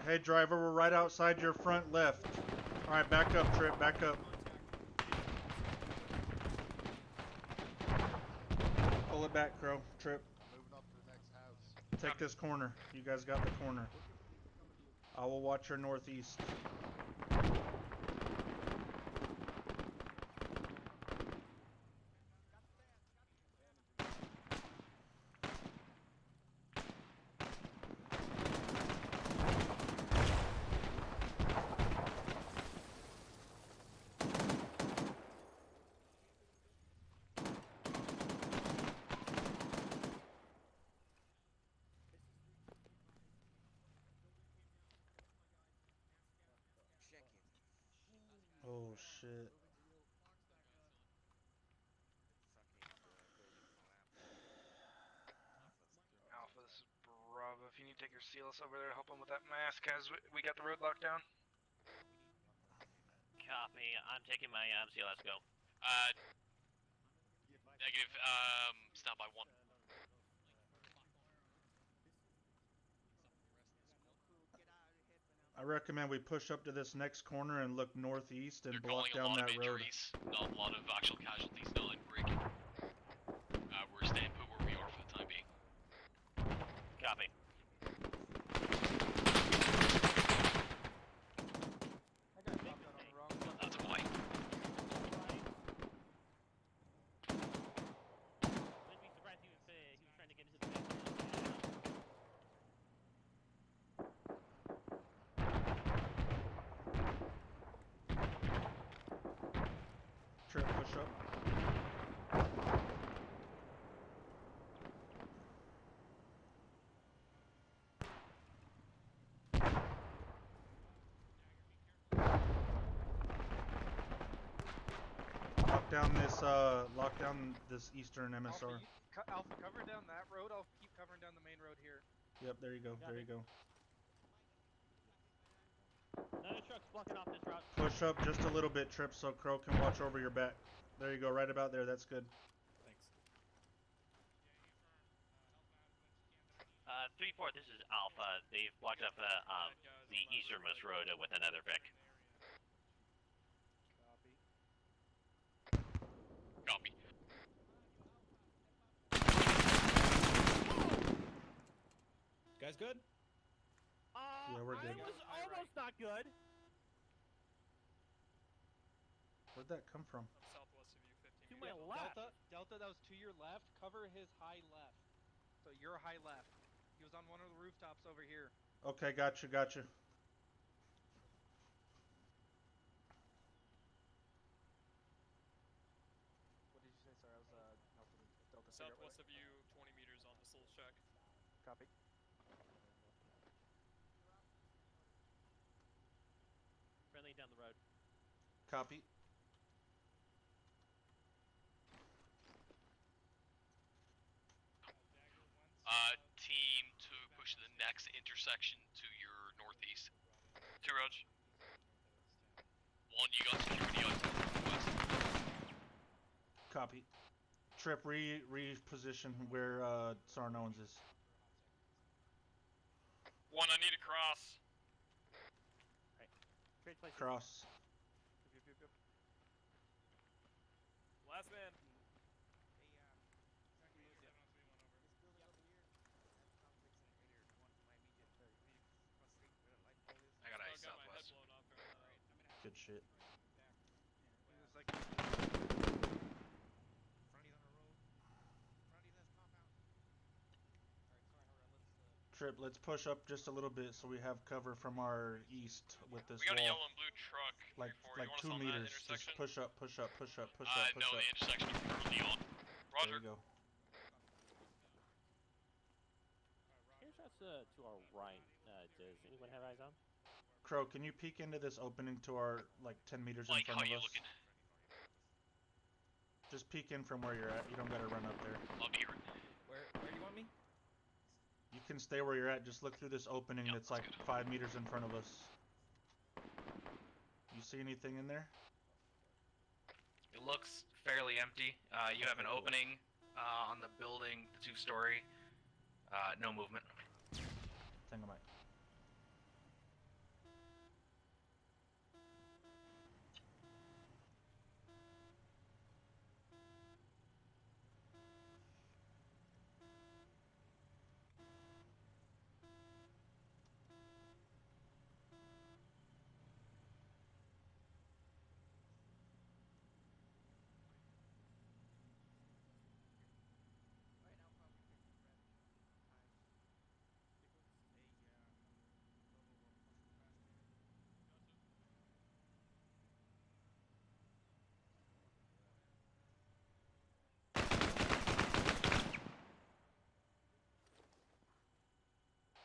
Hey driver, we're right outside your front left. Alright, back up, Trip, back up. Pull it back, Crow. Trip. Moving up to the next house. Take this corner. You guys got the corner. I will watch your northeast. Oh shit. Alpha, this is Bravo. If you need to take your CLS over there, help him with that mask, as we got the road locked down. Copy. I'm taking my CLS go. Negative. Stand by 1. I recommend we push up to this next corner and look northeast and block Calling down a lot that of road. injuries, not a lot of actual casualties now in Brick. We're staying put where we are for the time being. Copy. That's a white. Wouldn't be surprised he was trying to down this eastern MSR. Alpha, cover down that road. I'll keep covering down the main road here. Yep, there you go. There you go. Another truck's blocking off this route. Push up just a little bit, Trip, so Crow can watch over your back. There you go, right about there. That's good. Thanks. 3-4, this is Alpha. They've blocked up the easternmost road with another Vic. Copy. Copy. Guys, good? Yeah, we're good. It was almost not good. Where'd that come from? I'm southwest of you, 15 To meters. my left. Delta, that was to your left. Cover his high left. So your high left. He was on one of the rooftops over here. Okay, got you. What did you say? Sorry, I was helping Delta figure out where Southwest of you, 20 meters on this little shack. Copy. Friendly down the road. Copy. Team 2, push to the next intersection to your northeast. 2 roads. 1, you got security out to the northwest. Copy. Trip, reposition where Sarn Owens is. 1, I need to cross. Alright. Cross. Yep. Last man. I got ice Got my head southwest. blown off. Good shit. It was like Trip, let's push up just a little bit so we have cover from our east with this We got a wall. yellow and blue truck. Like 3-4. You want us 2 on that meters. Just intersection? push up. No, the intersection is currently on. Roger. There you go. Here's shots to our right. Does anyone have eyes on? Crow, can you peek into this opening to our, like, 10 meters in Mike, front how of you us? looking? Just peek in from where you're at. You don't gotta run up there. I'll be right. Where do you want me? You can stay where you're at. Just look through this opening that's like 5 meters in front of us. You see anything in there? It looks fairly empty. You have an opening on the building, the 2-story. No movement. Tango Mike.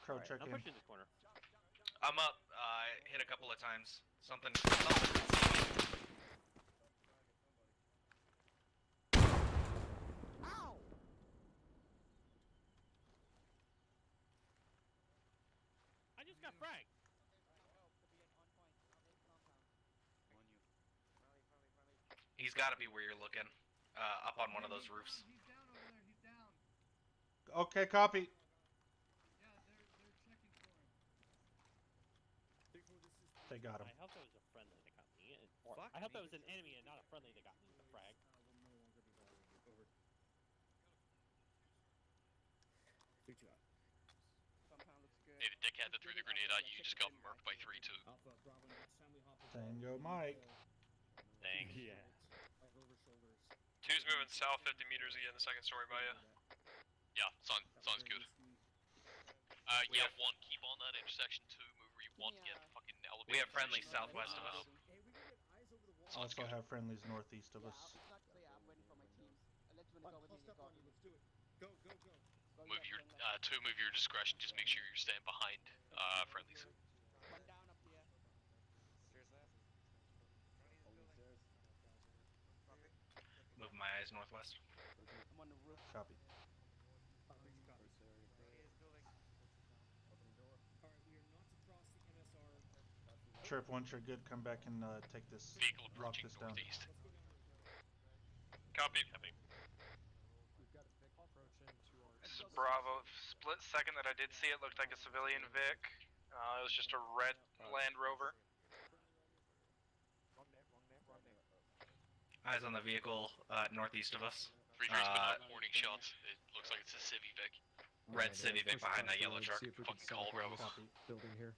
Crow, check I'm in. pushing this corner. I'm up. Hit a couple of times. Something. Ow! I just got fragged. He's got to be where you're looking. Up on one of those roofs. He's down over there. He's down. Okay, copy. Yeah, they're checking for him. They got him. I hope that was a friendly that got me. Or I hope that was an enemy and not a friendly that got me the frag. Will no longer be violated. Over. 3-2 out. Compound looks good. Hey, the dickhead that threw the grenade at you just got murked by 3-2. Alpha, Bravo, next time we hop into Tango Mike. Thanks. Yeah. Like over shoulders. 2's moving south 50 meters again, the 2nd story by you. Yeah, sounds good. Yeah, 1, keep on that intersection 2, move where you want to get fucking elevator. We have friendly southwest of us. Hey, we can get eyes over the wall. Sounds Also good. have friendlies northeast of us. It's not clear. I'm waiting for my teams. Let's when they go with me. Up on you. Let's do it. Go, go, go. Move your 2, move your discretion. Just make sure you're staying behind friendlies. One down up here. Stairs left. Only stairs. is northwest. I'm on the roof. Copy. Alright, we are not to cross the MSR. Trip, once you're good, come back and take this. Vehicle Lock approaching this down. northeast. Copy. We've got a Vic approaching to our. This is Bravo. Split second that I did see it looked like a civilian Vic. It was just a red Land Rover. Eyes on the vehicle northeast of us. Retrace without warning shots. It looks like it's a Civi Vic. Red Civi Vic behind that yellow truck. See if we Fucking can set call up on Bravo. this building here.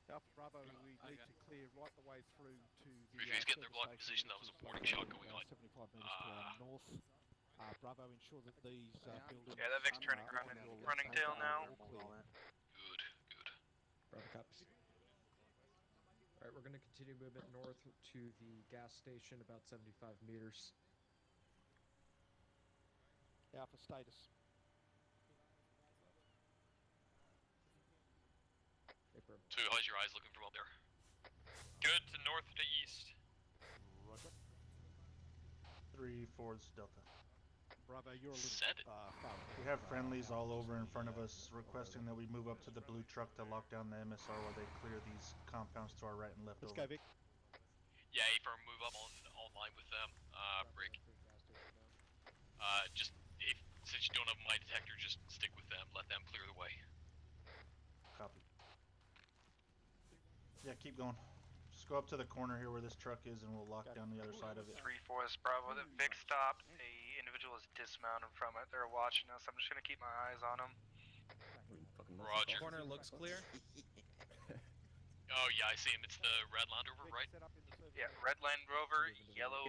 Alpha Bravo, we need to clear right the way through to the. Retrace getting their block position. That was a warning shot going on. 75 meters to our north. Bravo, ensure that these buildings. Yeah, that Vic's turning around and running tail now. Good, good. Bravo copies. Alright, we're going to continue movement north to the gas station, about 75 meters. Alpha status. Paper. 2, how's your eyes looking from up there? Good to north to east. Roger. 3-4 Delta. Bravo, you're a little Said it. far. We have friendlies all over in front of us requesting that we move up to the blue truck to lock down the MSR while they clear these compounds to our right and left. Let's over. go, Vic. Yeah, A-firm, move up online with them. Break. Just, since you don't have my detector, just stick with them. Let them clear the way. Copy. Yeah, keep going. Just go up to the corner here where this truck is and we'll lock down the other side of it. 3-4 is Bravo. The Vic stopped. A individual is dismounted from it. They're watching us. I'm just gonna keep my eyes on them. Roger. Corner looks clear. Oh yeah, I see him. It's the red Land Rover, right? Yeah, red Land Rover, yellow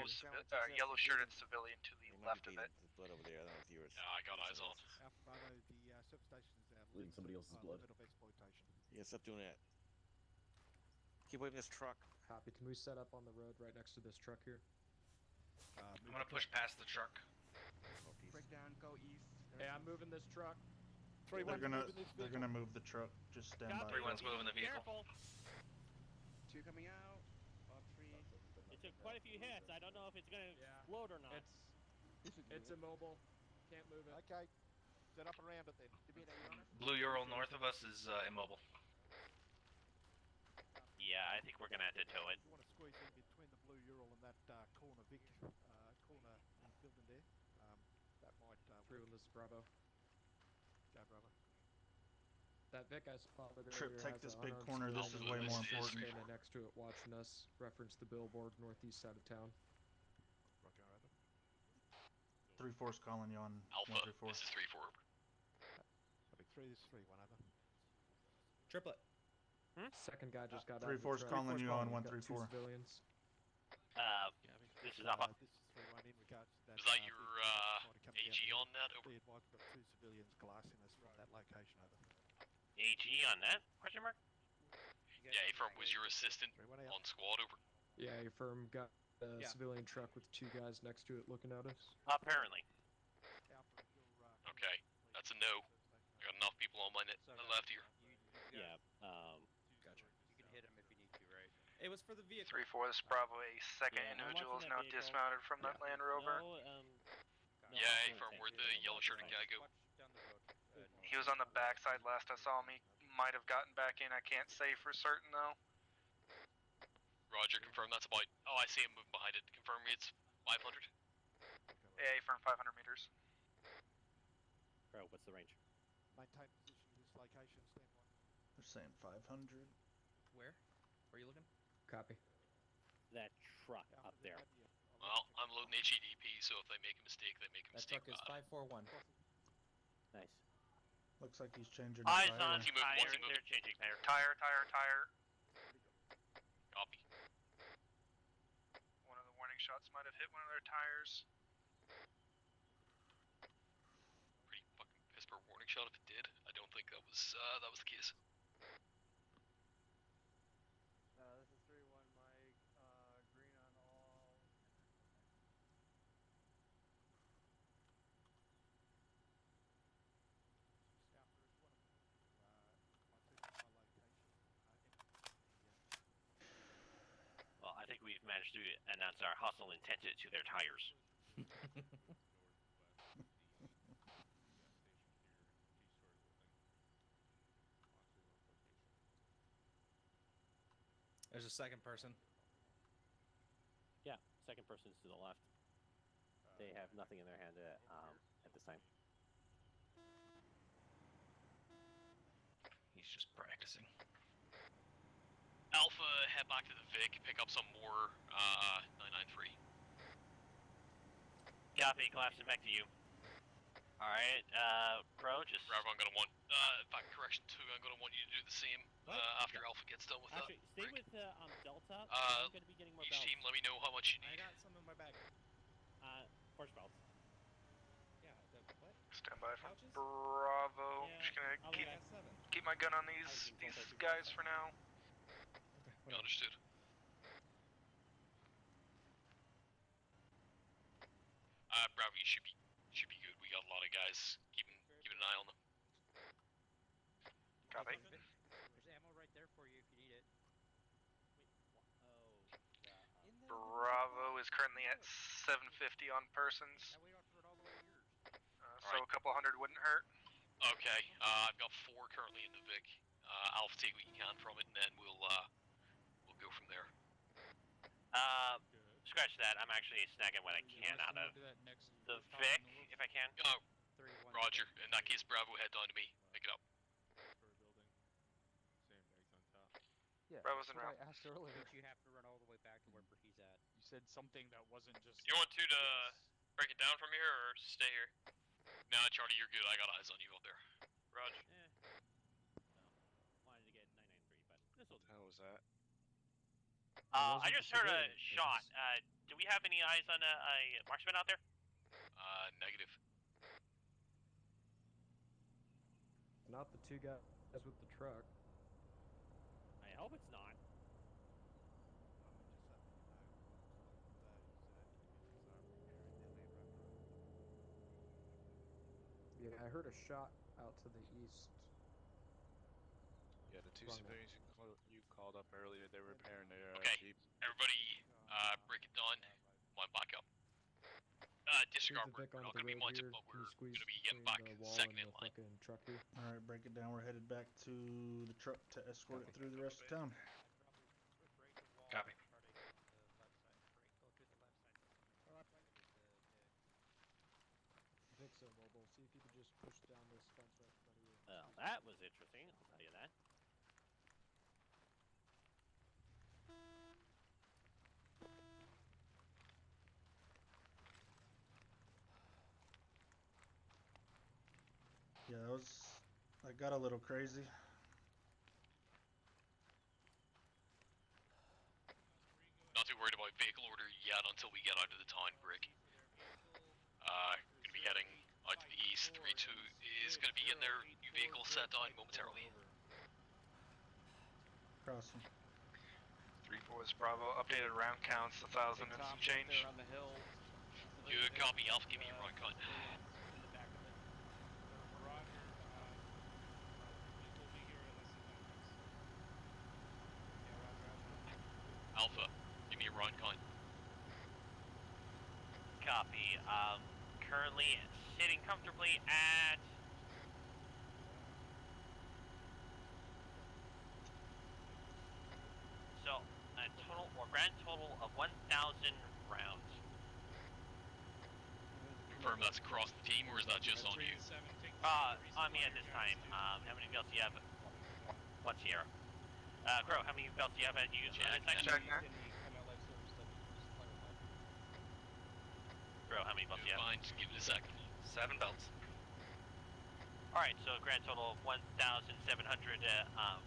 shirted civilian to the left of it. Blood over there. I don't know if you were. Yeah, I got eyes on. Alpha Bravo, the substation is our Bleeding somebody else's blood. limit of exploitation. Yeah, stop doing that. Keep waving this truck. Copy. Can we set up on the road right next to this truck here? I'm gonna push past the truck. Breakdown, go east. Hey, I'm moving this truck. They're gonna move the truck. Just stand by. 3-1's moving the vehicle. Careful. 2 coming out. Bob 3. It took quite a few hits. I don't know if it's gonna explode or not. It's immobile. Can't move it. Okay. Set up around it then. Blue Ural north of us is immobile. Yeah, I think we're gonna have to tow it. You want to squeeze in between the Blue Ural and that corner Vic corner building there. That might. Through this Bravo. Go, Bravo. That Vic I spotted Trip, earlier take has this a big unarmed corner. This is way civilian more This is important. standing next to it watching us. Reference the billboard northeast side of town. Roger, over. 3-4's calling you on Alpha, 134. this is 3-4. Copy 3, this is 3, 1 over. Triplet. Second guy just got out. 3-4's calling you on 134. Civilians. This is Alpha. This is 3-1 in regards to that. Is that your AG on that? Over. Be advised, we've got 2 civilians glassing us from that location over. AG on that? Question mark? Yeah, A-firm, was your assistant 3-1 out. on squad? Over. Yeah, your firm got a civilian truck with 2 guys next to it looking at us. Apparently. Alpha, you're, Okay, that's a no. I got enough people on my left here. Yeah. Gotcha. You can hit him if you need to, right? It was for the vehicle. 3-4 is Bravo. A second Yeah, I'm individual is watching now that vehicle. dismounted from that Land Rover. No, Yeah, A-firm, where'd the yellow shirted guy go? Down the road. He was on the backside last I saw him. He might have gotten back in. I can't say for certain though. Roger, confirm that's about. Oh, I see him moving behind it. Confirm it's 500. A firm 500 meters. Bro, what's the range? maintain position at this location, stand by. They're saying 500. Where? Where are you looking? Copy. That truck up there. Well, I'm loading HEDP, so if they make a mistake, they make a That mistake. truck is 541. Nice. Looks like he's changing Eyes the tire. on tire. They're changing tire. Tire. Copy. One of the warning shots might have hit one of their tires. Pretty fucking piss poor warning shot if it did. I don't think that was the case. This is 3-1 Mike, green on all. Well, I think we've managed to announce our hostile intent to their tires. There's a second person. Yeah, second person's to the left. They have nothing in their hand at this time. He's just practicing. Alpha, head back to the Vic, pick up some more 993. Copy, collapsing back to you. Alright, Crow, just... Bravo, I'm gonna want, in fact, correction 2, I'm gonna want you to do the same after Alpha gets done with Actually, that. stay with Delta. I'm going to be getting more Each belts. team, let me know how much you need. I got some in my bag. Horse belts. Yeah, what? Stand by for Pouches? Bravo. Yeah, Just gonna I'll get 7. keep my gun on these guys for now. Okay, understood. Bravo, you should be good. We got a lot of guys keeping an eye on them. Copy. There's ammo right there for you if you need it. Wait, Bravo is currently at 750 on persons. we don't have to run all the way to yours. So a couple hundred wouldn't hurt. Okay, I've got 4 currently in the Vic. Alpha, take what you can from it, and then we'll go from there. Scratch that. I'm actually snagging what I can out of the Vic, if I can. Oh, Roger. In that case, Bravo, head down to me. Pick it up. Yeah, Bravo's that's en what route. I asked earlier. But you have to run all the way back to where he's at. You said something that wasn't just. You want to break it down from here or stay here? Nah, Charlie, you're good. I got eyes on you up there. Roger. Wanted to get 993, but this will. How was that? I just heard a shot. Do we have any eyes on a marksman out there? Negative. Not the 2 guys with the truck. I hope it's not. Yeah, I heard a shot out to the east. Yeah, the 2 civilians you called up earlier, they were repairing their Jeep. Everybody, break it down. Line back up. Disregard, we're not going to be mounted, but we're going to be getting back second in line. Alright, break it down. We're headed back to the truck to escort it through the rest of town. Copy. Vic's mobile. See if you could just push down this fence right in front of you. Well, that was interesting. I'll tell you that. Yeah, that got a little crazy. Not too worried about vehicle order yet until we get out of the town, Brick. Gonna be heading out to the east. 3-2 is gonna be getting their new vehicle set down momentarily. Crossing. 3-4 is Bravo. Updated round counts 1,000 and some change. On the hill. Good copy, Alpha. Give me your round count. Alpha, give me a round count. Copy. Currently sitting comfortably at... So, a total, or grand total of 1,000 rounds. Confirm that's across the team, or is that just on you? On me at this time. How many belts do you have? What's here? Crow, how many belts do you have at you? Check that. Crow, how many belts do you have? Fine, just give it a second. 7 belts. Alright, so a grand total of 1,700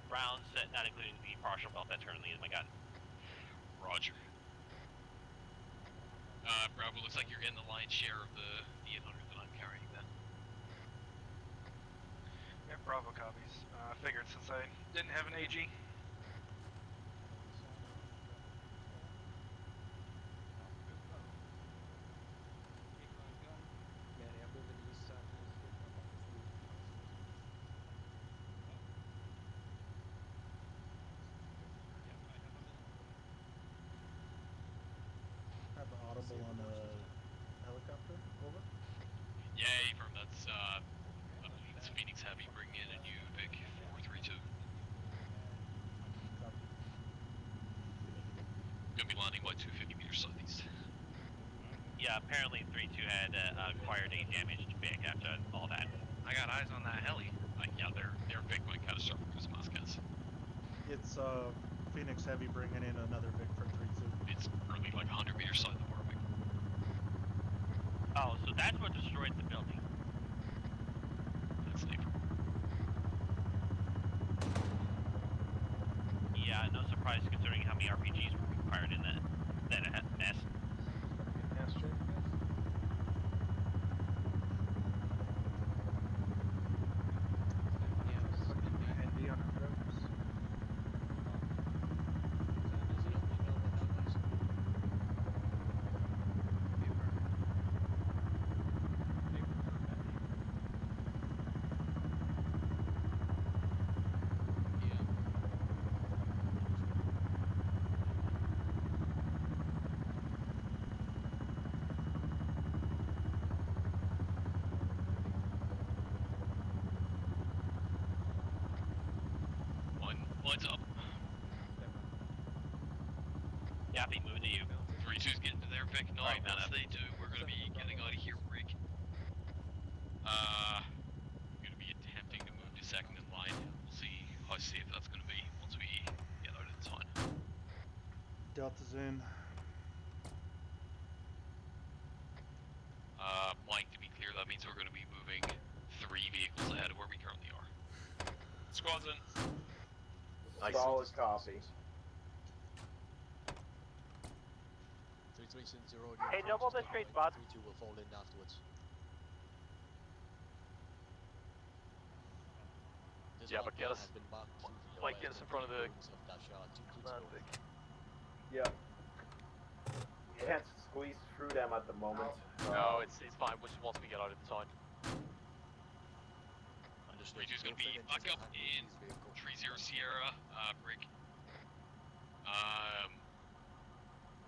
rounds, not including the partial belt that's currently in my gun. Roger. Bravo, looks like you're getting the lion's share of the 800 that I'm carrying then. Yeah, Bravo copies. Figured since I didn't have an AG. Manny, I'm moving east south. audible on a helicopter. Over. Yeah, affirm. That's I believe it's Phoenix Heavy bringing in a new Vic 432. Copy. Gonna be landing by 250 meters southeast. Yeah, apparently 3-2 had acquired a damaged Vic after all that. I got eyes on that heli. Yeah, their Vic went catastrophic with Mascas. It's Phoenix Heavy bringing in another Vic for 3-2. It's currently like 100 meters south of Warwick. Oh, so that's what destroyed the building. That's safer. Yeah, no surprise considering how many RPGs were required in that mess. Andy on our ropes. Lights up. Yeah, be moving to you. 3-2's getting to their Vic. No, Right, once they do, we're gonna be getting out of here, Rick. Gonna be attempting to move to second in line. We'll see how safe that's gonna be once we get out of the town. Delta's in. Mike, to be clear, that means we're gonna be moving 3 vehicles ahead of where we currently are. Squad's in. Solid copy. 3-3 since 0. Hey, double the straight spot. 3-2 will fall in afterwards. Yeah, but get us. Has been marked to the Mike, get us in front of the command Vic. Yep. Can't squeeze through them at the moment. No, it's fine. Once we get out of the town. 3-2's gonna be back up in 30 Sierra, Brick.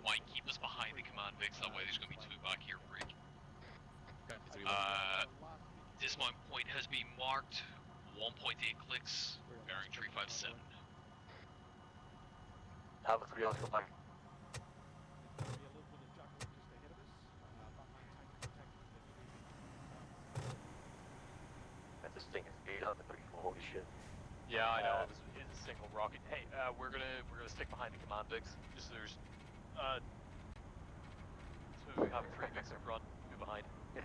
Mike, keep us behind the command Vics, that way there's gonna be 2 back here, Brick. Dismount point has been marked, 1.8 clicks, bearing 357. Have the 3 on come back. That this thing is 834, holy shit. Yeah, I know, it's a single rocket. Hey, we're gonna stick behind the command Vics. Just there's so we have 3 Vics in front, 2 behind. Yeah.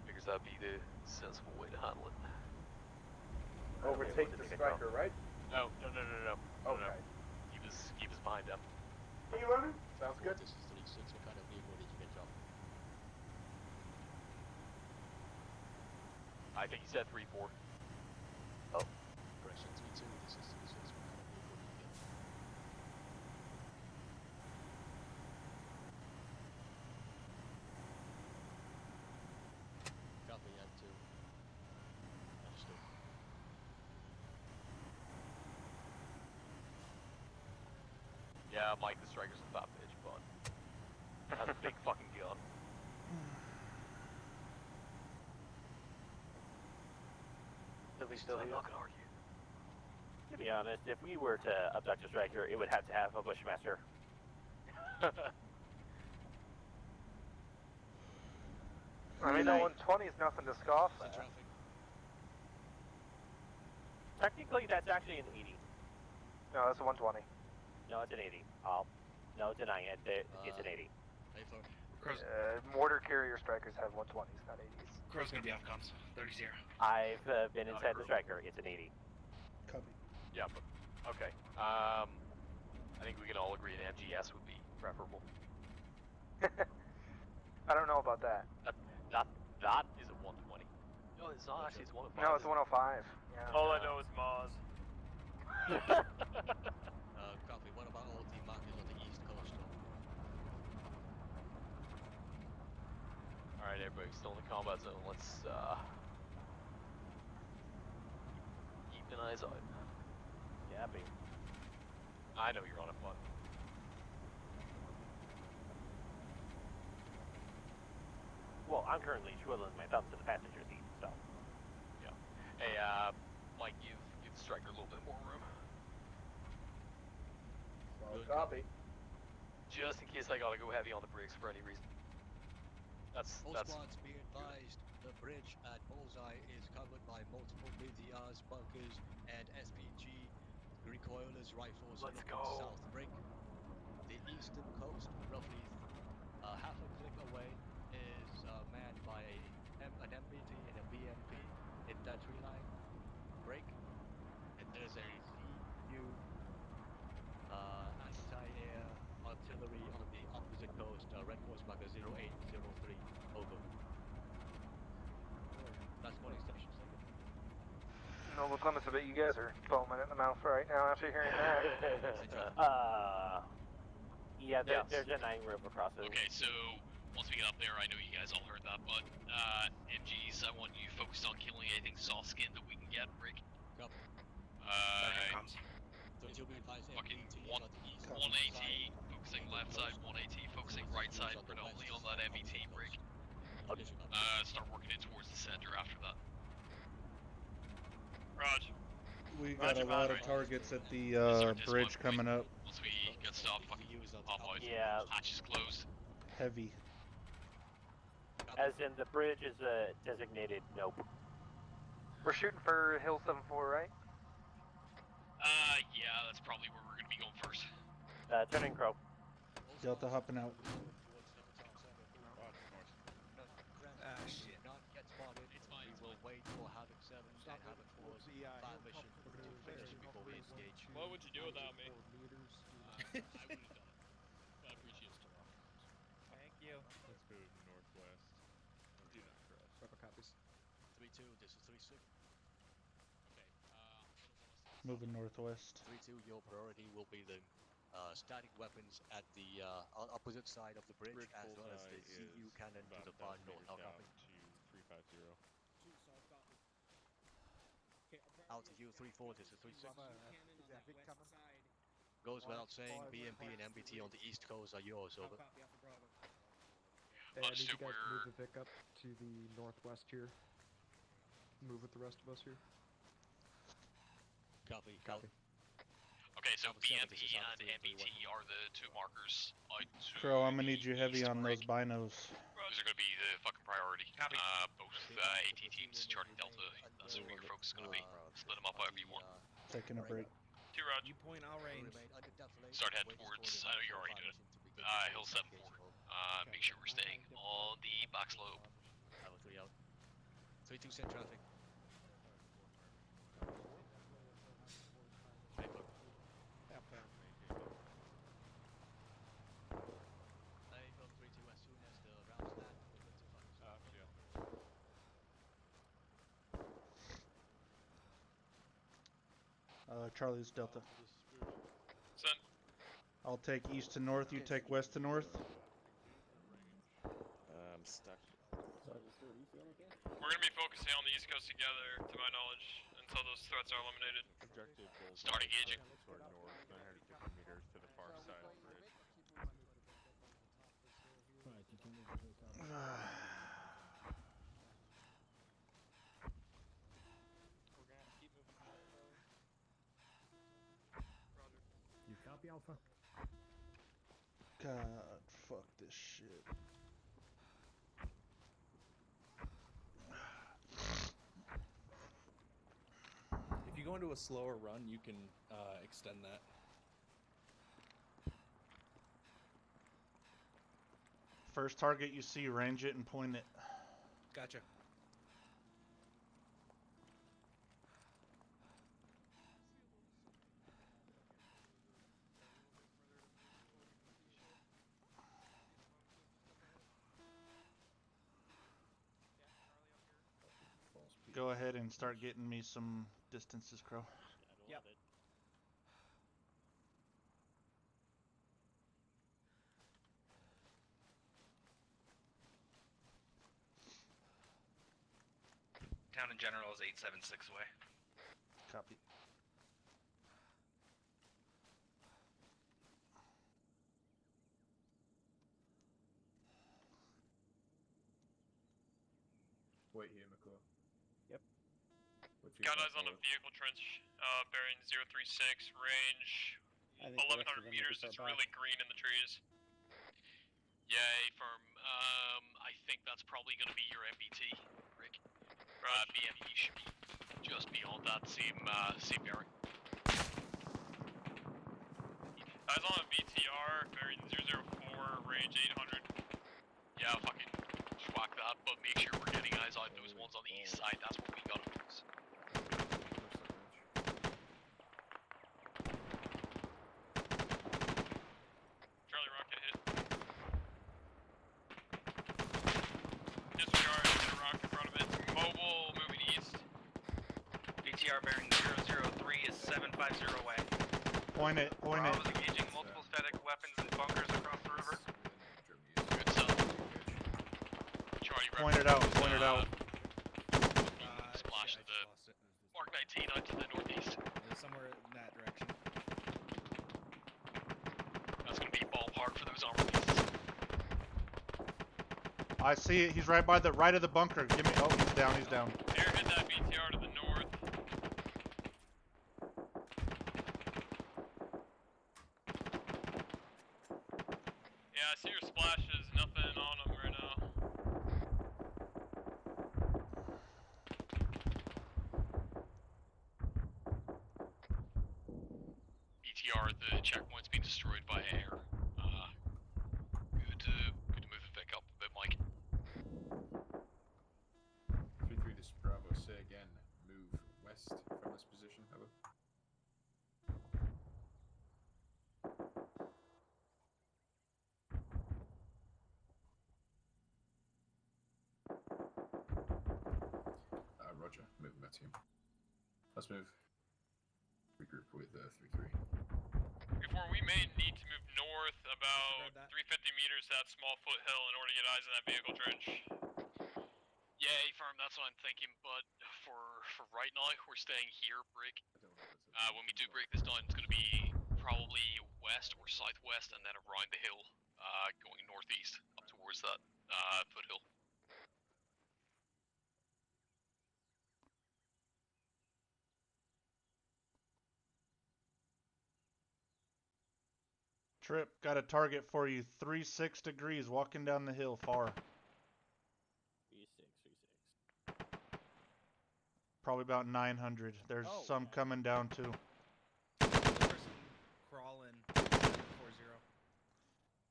Figures that'd be the sensible way to handle it. Overtake the striker, right? No. Okay. Keep us behind them. Are you running? Sounds good. This is 36. What kind of vehicle did you get dropped? I think he said 3-4. Oh. Correction 3-2. This is 36. What kind of vehicle did you get? Copy that too. Understood. Yeah, Mike the Striker's a fat bitch, but has a big fucking gun. At least still I'm here. not gonna argue. To be honest, if we were to abduct a striker, it would have to have a Bushmaster. I mean, that 120 is nothing to scoff at. Technically, that's actually an 80. No, that's a 120. No, it's an 80. No, denying it. It's an 80. Mortar carrier strikers have 120s, not 80s. Crow's gonna be off comms. 30-0. I've been inside the striker. It's an 80. Copy. Yeah, but okay. I think we can all agree an MGS would be preferable. I don't know about that. That is a 120. No, it's not actually. It's 105. No, it's 105. Yeah. All I know is Mars. Copy. What about all the markers on the east coast? Alright, everybody, still in the combat zone. Let's keep an eyes out. Yeah, baby. I know you're on it, but I'm currently twiddling my thumbs to the passenger seat, so. Yeah. Hey, Mike, give the striker a little bit more room. Solid copy. Just in case I gotta go heavy on the brakes for any reason. All squads be advised, the bridge at Bullseye is covered by multiple BTRs, bunkers, and SPG recoilless rifles Let's looking go. south break. The eastern coast, roughly half a click away, is manned by an MBT and a BMP infantry line break, and there's a CU anti-air artillery on the opposite coast, red force marker 0803, over. That's morning station second. Noble Clements, I bet you guys are foaming at the mouth right now after hearing that. Yeah, there's a 9 river crossing. Okay, so once we get up there, I know you guys all heard that, but MGs, I want you focused on killing anything soft skin that we can get, Rick. Copy. Fucking 180 focusing left side, 180 focusing right side, predominantly on that MBT, Rick. Start working in towards the center after that. Roger. We got a lot of targets at the bridge coming up. Once we get stopped, fucking pop out. Yeah. Hatches closed. Heavy. As in, the bridge is designated nope. We're shooting for Hill 74, right? Yeah, that's probably where we're gonna be going first. Turning Crow. Delta hopping out. Shit. Not get spotted. We will wait for Havoc 7 and Havoc 4's fire mission to finish before we engage. What would you do without me? I would have done it. But I appreciate it. Thank you. Let's move northwest. Do not cross. Rubber copies. 3-2, this is 3-6. Okay, Moving northwest. 3-2, your priority will be the static weapons at the opposite side of the bridge, as well as the CU cannon to the far north. How copy? To 350. 2 solid copy. Okay, Altitude 3-4, this is 3-6. cannon on that west side. Goes without saying, BMP and MBT on the east coast are yours, over. Copy, Alpha Bravo. Hey, I need you guys to move the Vic up to the northwest here. Move with the rest of us here. Copy. Okay, so BMP and MBT are the two markers. Crow, I'm gonna need you heavy on those binos. Those are gonna be the fucking priority. Both AT teams charting Delta. That's where your focus is gonna be. Split them up however you want. Taking a break. 2 Roger. You point, I'll range. Start head towards. I know you're already doing it. Hill 74. Make sure we're staying on the back slope. Havoc 3 out. 3-2 send traffic. Paper. Hey, from 3-2 as soon as the rounds land, we're good to focus. Charlie's Delta. Send. I'll take east to north, you take west to north. I'm stuck. We're gonna be focusing on the East Coast together, to my knowledge, until those threats are eliminated. Objective Bullseye. Start engaging. Toward north, 950 meters to the far side of the bridge. You copy, Alpha? God, fuck this shit. If you go into a slower run, you can extend that. First target you see, range it and point it. Gotcha. Go ahead and start getting me some distances, Crow. Yep. Town in general is 876 away. Copy. point here, McCall. Yep. Got eyes on a vehicle trench, bearing 036, range 1100 meters. It's really green in the trees. Yay, firm. I think that's probably going to be your MBT, Rick. BME should be just beyond that, same bearing. Eyes on a VTR, bearing 004, range 800. Yeah, fucking schwack that, but make sure we're getting eyes out those ones on the east side. That's what we got to focus. Charlie Rocket hit. Disregard, hit a rock in front of it. Mobile, moving east. BTR bearing 003 is 750 away. Point it. Bravo's engaging multiple static weapons and bunkers across the river. Good stuff. Charlie Point it out. Splash to the Mark 19 out to the northeast. Somewhere in that direction. That's going to be ballpark for those armor pieces. I see it. He's right by the right of the bunker. Give me. Oh, he's down. Air hit that BTR to the north. Yeah, I see your splashes. Nothing on them right now. BTR, the checkpoint's been destroyed by air. Good to move the Vic up a bit, Mike. 3-3, this is Bravo. Say again, move west from this position, Hello. Roger, moving back to you. Let's move. Regroup with 3-3. Before we may need to move north about 350 meters to that small foothill in order to get eyes on that vehicle trench. Yeah, firm, that's what I'm thinking, but for right now, we're staying here, Brick. When we do break this down, it's going to be probably west or southwest and then around the hill, going northeast up towards that foothill. Trip, got a target for you. 36 degrees, walking down the hill far. 36. Probably about 900. There's some coming down too. Crawling 40.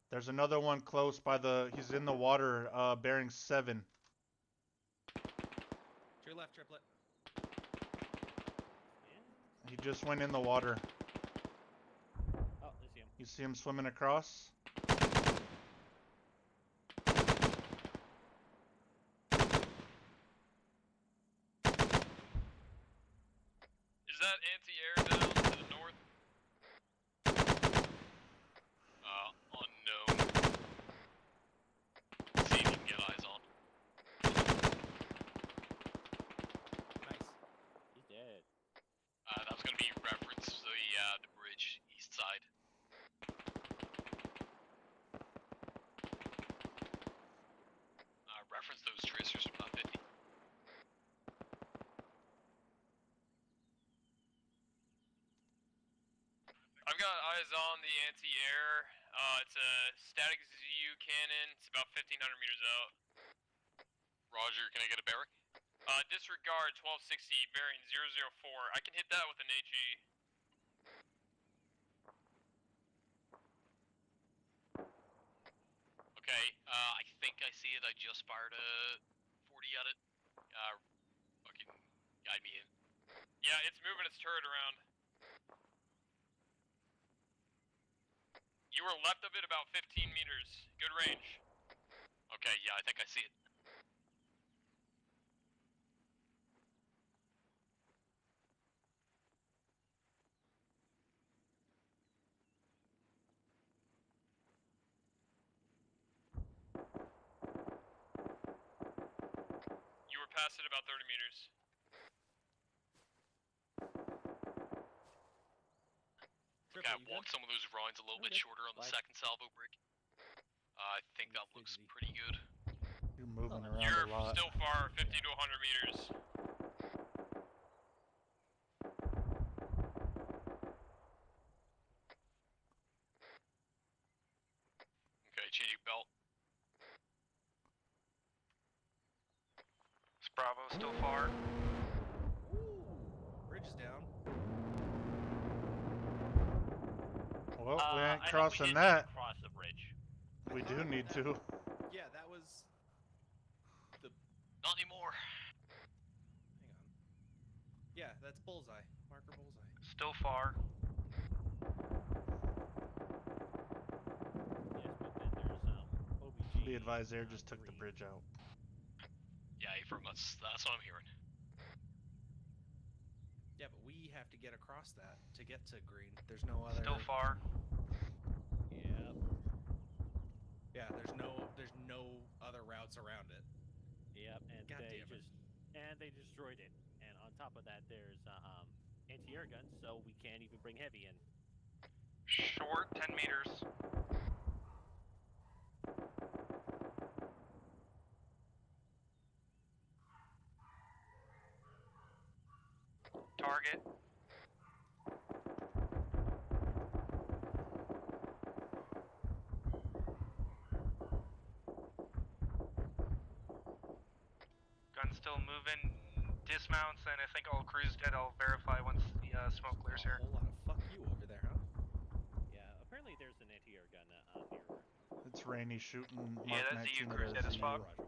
There's another one close by the. He's in the water, bearing 7. To your left, triplet. He just went in the water. Oh, I see him. You see him swimming across? Is that anti-air down to the north? Unknown. See if you can get eyes on. Nice. He's dead. That was going to be reference to the bridge east side. Reference those tracers from that 50. I've got eyes on the anti-air. It's a static ZU cannon. It's about 1,500 meters out. Roger, can I get a bearing? Disregard 1260, bearing 004. I can hit that with an HE. Okay, I think I see it. I just fired a 40 at it. Fucking guide me in. Yeah, it's moving its turret around. You were left of it about 15 meters. Good range. Okay, yeah, I think I see it. You were past it about 30 meters. Okay, I walked some of those rounds a little bit shorter on the second salvo brick. I think that looks pretty good. You're moving around You're a lot. still far, 50 to 100 meters. Okay, changing belt. Is Bravo still far? Bridge is down. Well, we I ain't think crossing we did that. Cross the bridge. We do need to. Yeah, that was the. Not anymore. Hang on. Yeah, that's bullseye. Marker bullseye. Still far. Yes, but then there's OBG. Be advised, there just took the bridge out. Yeah, from us. That's what I'm hearing. Yeah, but we have to get across that to get to green. There's no other. Still far. Yeah. Yeah, there's no other routes around it. Yep, and God they damn it. they destroyed it. And on top of that, there's anti-air guns, so we can't even bring heavy in. Short, 10 meters. Target. Gun still moving. Dismounts, and I think all crews dead. I'll verify once the smoke clears here. A whole lot of fuck you over there, huh? Yeah, apparently there's an anti-air gun near. It's Rainy shooting. Yeah, Mark that's EU 19 crews at dead as fuck. Okay.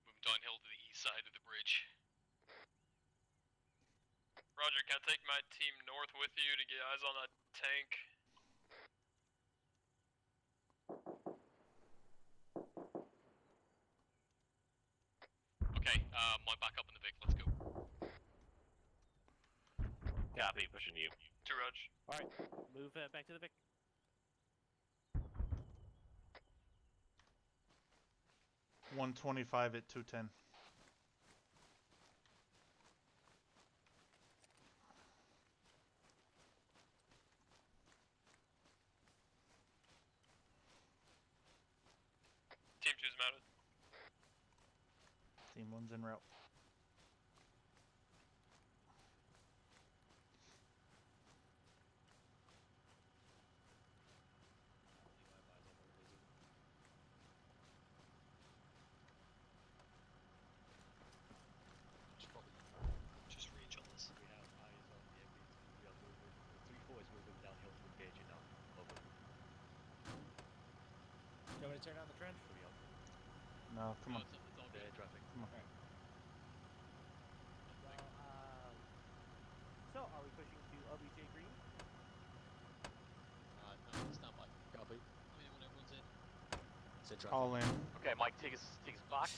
Moving downhill to the east side of the bridge. Roger, can I take my team north with you to get eyes on that tank? Okay, my backup in the Vic, let's go. Copy, pushing you. 2 Rog. Alright, move back to the Vic. $125 at 210. Team 2's mounted. Team 1's en route. Just reach on this. We have eyes on the MP2. We are moving. 3-4 is moving downhill to engage it now. Over. You want me to turn on the trench? No, come on. It's all good. Traffic. Come on. Well, so are we pushing to OBJ green? No, stand by. Copy. Let me know when everyone's in. It's in traffic. All in. Okay, Mike, take us back.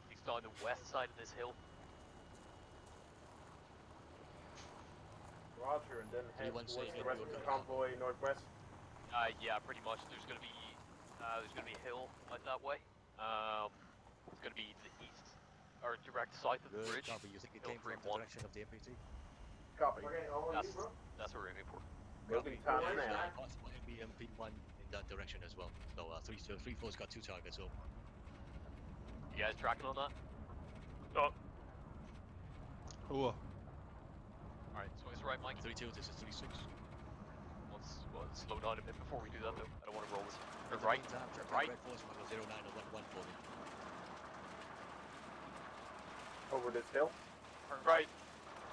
He's down the west side of this hill. Roger, and then head Anyone towards say the rest of the convoy northwest. Yeah, pretty much. There's gonna be a hill out that way. It's gonna be the east or direct south of the Good bridge. copy. You think it Hill came from the 3-1. direction of the MPT? Copy. Okay, all on you, bro. That's what we're aiming for. Moving fast now. Possible MP1 in that direction as well. So 3-4's got 2 targets up. You guys tracking on that? Ooh. Alright, swing us right, Mike. 3-2, this is 3-6. Let's slow down a bit before we do that, though. I don't want to roll this. Right. Right. Red Force 09 or 11 for me. Over this hill. Turn right.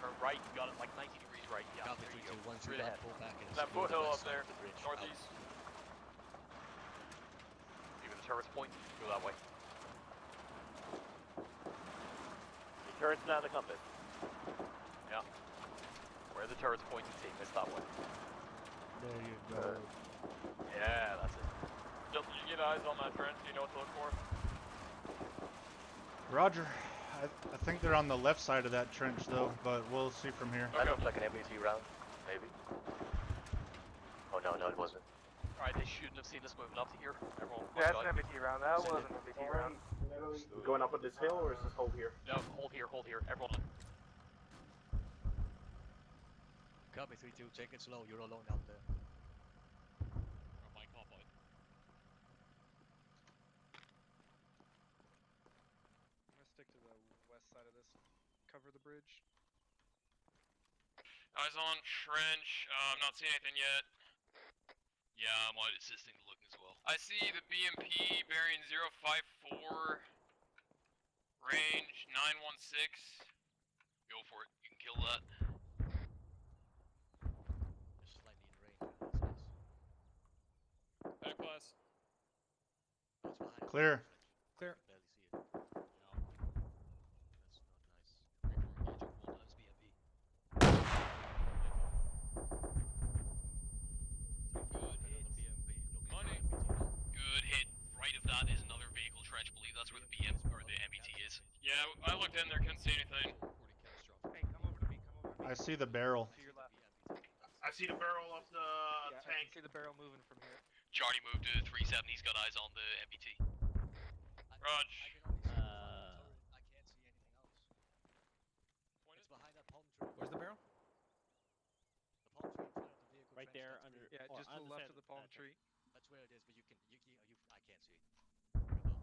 Turn right. You got it like 90 degrees right. Yeah. Copy, There you 3-2, go. 1 Straight ahead. pull back and That explore the foothill west up side there, of the bridge. northeast. See where the turret's point? Go that way. The turret's not the compass. Yeah. Where the turret's pointing, team, it's that way. There you go. Yeah, that's it. Just you get eyes on that trench, you know what to look for. Roger. I think they're on the left side of that trench though, but we'll see from here. That looks like an MBT round, maybe. Oh no, it wasn't. Alright, they shouldn't have seen us moving up to here. Everyone, Yeah, that's an MBT round. That wasn't an MBT round. Going up on this hill, or is this hold here? No, hold here. Everyone. Copy 3-2, take it slow, you're alone out there. Or my cowboy. I'm gonna stick to the west side of this. Cover the bridge. Eyes on trench. I'm not seeing anything yet. Yeah, I'm out assisting the looking as well. I see the BMP bearing 054. Range 916. Go for it. You can kill that. Just slightly in range, that's nice. Back class. Oh, it's behind. Clear. Clear. Barely see it. Yeah. That's not nice. Reaper engaging 1 times BMP. Good hit. BMP looking Money. for MBT now. Good hit. Right of that is another vehicle trench. Believe that's where the BM or the MBT is. Yeah, I looked in there, couldn't see anything. Reporting catastrophic. Hey, come over to me. Come over to me. I see the barrel. To your left. I see the barrel of the Yeah, I tank. can see the barrel moving from here. Charlie moved to 37. He's got eyes on the MBT. Raj. I can only see the front of the turret. I can't see anything else. It's behind that palm tree. Where's the barrel? The palm tree in front of the vehicle Right trench, there that's under. Yeah, or just to the left of the palm that's tree. That's where it is, but I can't see. Very well.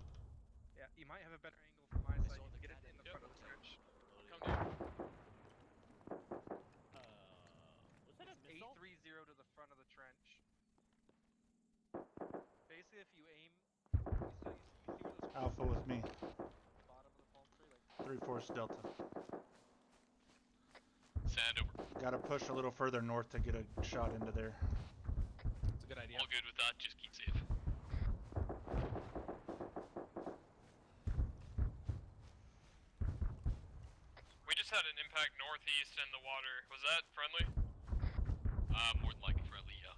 Yeah, you might have a better angle from my I side. saw You the can get it cannon in the front of the rotate. trench. Come down. Was that a missile? 830 to the front of the trench. Basically, if you aim, you see where those Alpha with me. bottom of the palm tree, like 3-4 Delta. Sand over. Gotta push a little further north to get a shot into there. It's a good idea. All good with that. Just keep safe. We just had an impact northeast in the water. Was that friendly? More than likely friendly, yeah.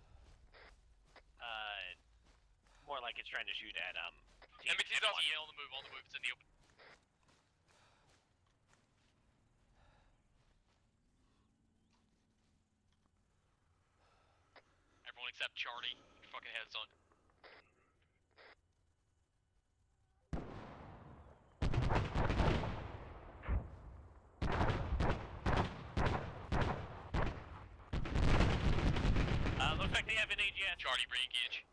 More like it's trying to shoot at MBT's up. MBT on the move, it's in the open. Everyone except Charlie, your fucking head's on. Looks like they have an AGS. Charlie, re-engage.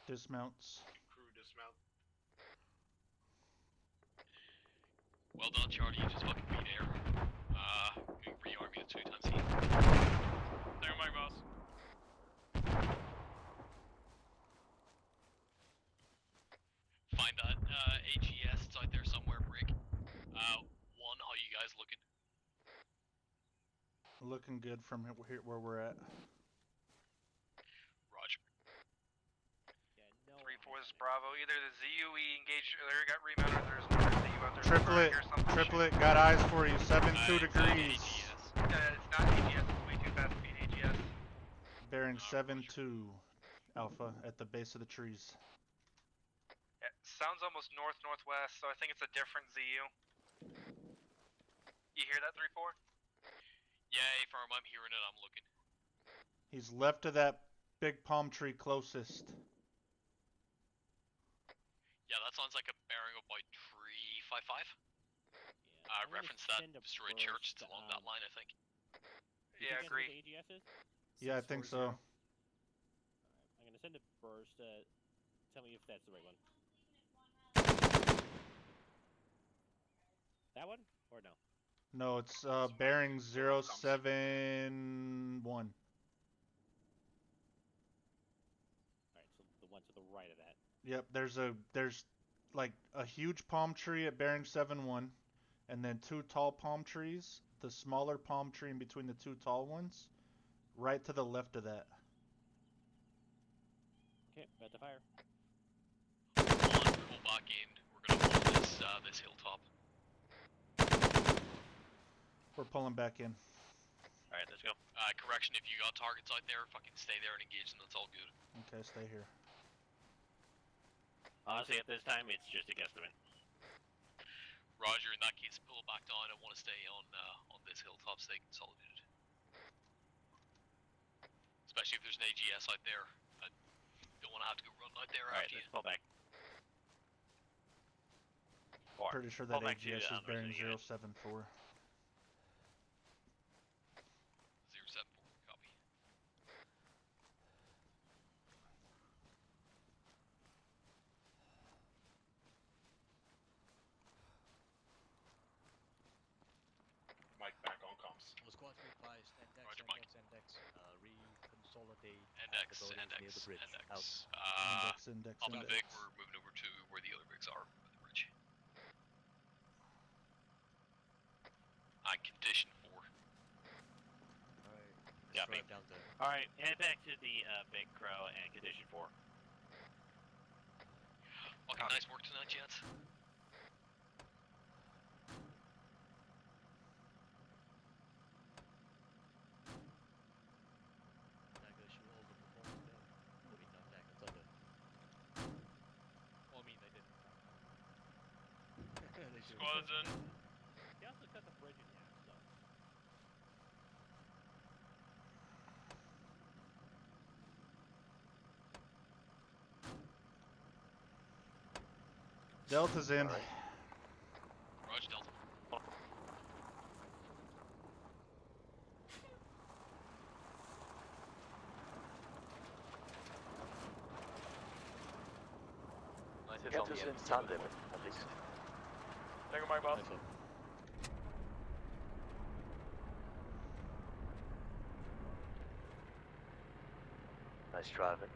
Dismounts. Crew dismount. Well done, Charlie, you just fucking beat air. Going rearm you 2 times heat. There, my boss. Find that AGS, it's out there somewhere, Brick. One, how you guys looking? Looking good from here where we're at. Roger. Yeah, no. 3-4 this is Bravo. Either the ZUE engaged or they got remounted or there's another ZU out there. Triplet, Or something. triplet, got eyes for you. 7-2 It's degrees. It's not AGS. It's way too fast to be an AGS. Bearing 7-2 Alpha at the base of the trees. Yeah, sounds almost north-northwest, so I think it's a different ZU. You hear that, 3-4? Yeah, firm, I'm hearing it, I'm looking. He's left of that big palm tree closest. Yeah, that sounds like a bearing of about 355. Yeah, Reference that destroyed church, it's along that line, I think. Yeah, agree. The AGS is? Yeah, I think so. Alright, I'm gonna send a burst. Tell me if that's the right one. That one? Or no? No, it's bearing 071. Alright, so the one to the right of that. Yep, there's like a huge palm tree at bearing 71, and then 2 tall palm trees. The smaller palm tree in between the 2 tall ones, right to the left of that. Okay, about to fire. Pull back in. We're gonna hold this hilltop. We're pulling back in. Alright, let's go. Correction, if you got targets out there, fucking stay there and engage them, that's all good. Okay, stay here. Honestly, at this time, it's just a guesstimate. Roger, in that case, pull back down. I want to stay on this hilltop, stay consolidated. Let's Especially if there's an AGS out there. I don't want to have to go run out there Alright, after you. let's pull back. Four. Pretty sure Pull that back to, AGS is bearing resident unit. 074. 074, copy. Mike back on comms. All squads be advised, index, Roger, index. Reconsolidate Index, the buildings near the bridge. Out. Index. Up in Vic, we're moving over to where the other Vics are by the bridge. On condition 4. Alright. Yeah, Drive down there. Alright, head back to the Big Crow and condition 4. Fucking nice work tonight, gents. Dagger shoot overperformed today. I mean, not Dagger, Thunder. Well, I mean, they didn't. They do. Squads in. He also cut the bridge in half, so. Delta's in. Roger, Delta. Nice hits Get on the us end. in tandem, at least. Thank you, Mike Bob. Nice one. Nice driving.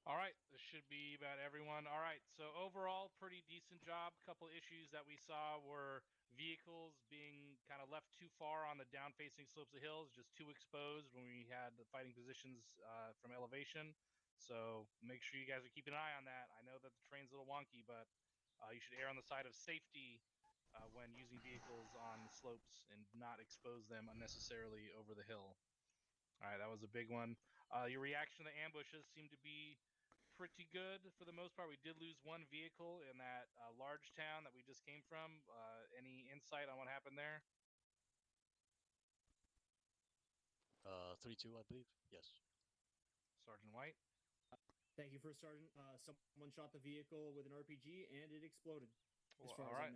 Alright, this should be about everyone. Alright, so overall, pretty decent job. Couple issues that we saw were vehicles being kind of left too far on the down-facing slopes of hills, just too exposed when we had the fighting positions from elevation. So make sure you guys are keeping an eye on that. I know that the terrain's a little wonky, but you should err on the side of safety when using vehicles on slopes and not expose them unnecessarily over the hill. Alright, that was a big one. Your reaction to the ambushes seemed to be pretty good for the most part. We did lose one vehicle in that large town that we just came from. Any insight on what happened there? 3-2, I believe. Yes. Sergeant White? Thank you, First Sergeant. Someone shot the vehicle with an RPG and it exploded. As far All right. as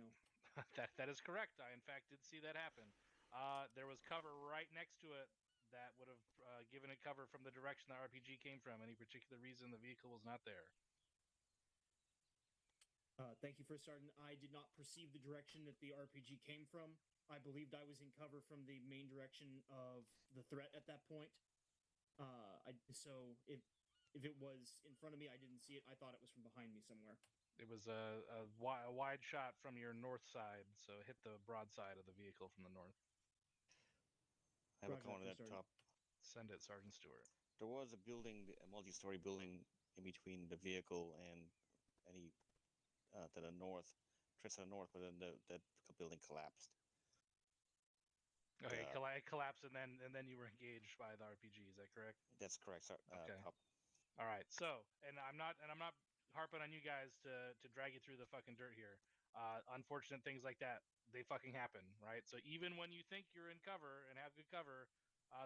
I know. that is correct. I, in fact, did see that happen. There was cover right next to it that would have given it cover from the direction the RPG came from. Any particular reason the vehicle was not there? Thank you, First Sergeant. I did not perceive the direction that the RPG came from. I believed I was in cover from the main direction of the threat at that point. So if it was in front of me, I didn't see it. I thought it was from behind me somewhere. It was a wide shot from your north side, so it hit the broadside of the vehicle from the north. I have a comment at the top. Send it, Sergeant Stewart. There was a building, a multi-story building in between the vehicle and any to the north, just to the north, but then that building collapsed. Okay, collapse and then you were engaged by the RPG. Is that correct? That's correct. Sorry, Okay. All right. So, and I'm not harping on you guys to drag you through the fucking dirt here. Unfortunate things like that, they fucking happen, right? So even when you think you're in cover and have good cover,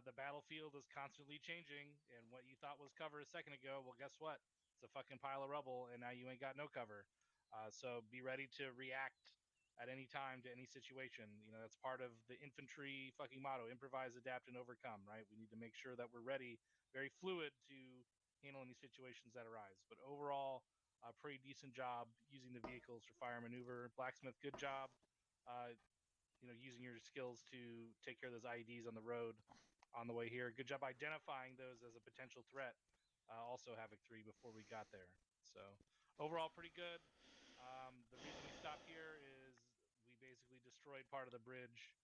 the battlefield is constantly changing, and what you thought was cover a second ago, well, guess what? It's a fucking pile of rubble, and now you ain't got no cover. So be ready to react at any time to any situation. You know, that's part of the infantry fucking motto: improvise, adapt, and overcome, right? We need to make sure that we're ready, very fluid to handle any situations that arise. But overall, a pretty decent job using the vehicles for fire maneuver. Blacksmith, good job. Using your skills to take care of those IEDs on the road on the way here. Good job identifying those as a potential threat. Also Havoc 3 before we got there. So overall, pretty good. The reason we stopped here is we basically destroyed part of the bridge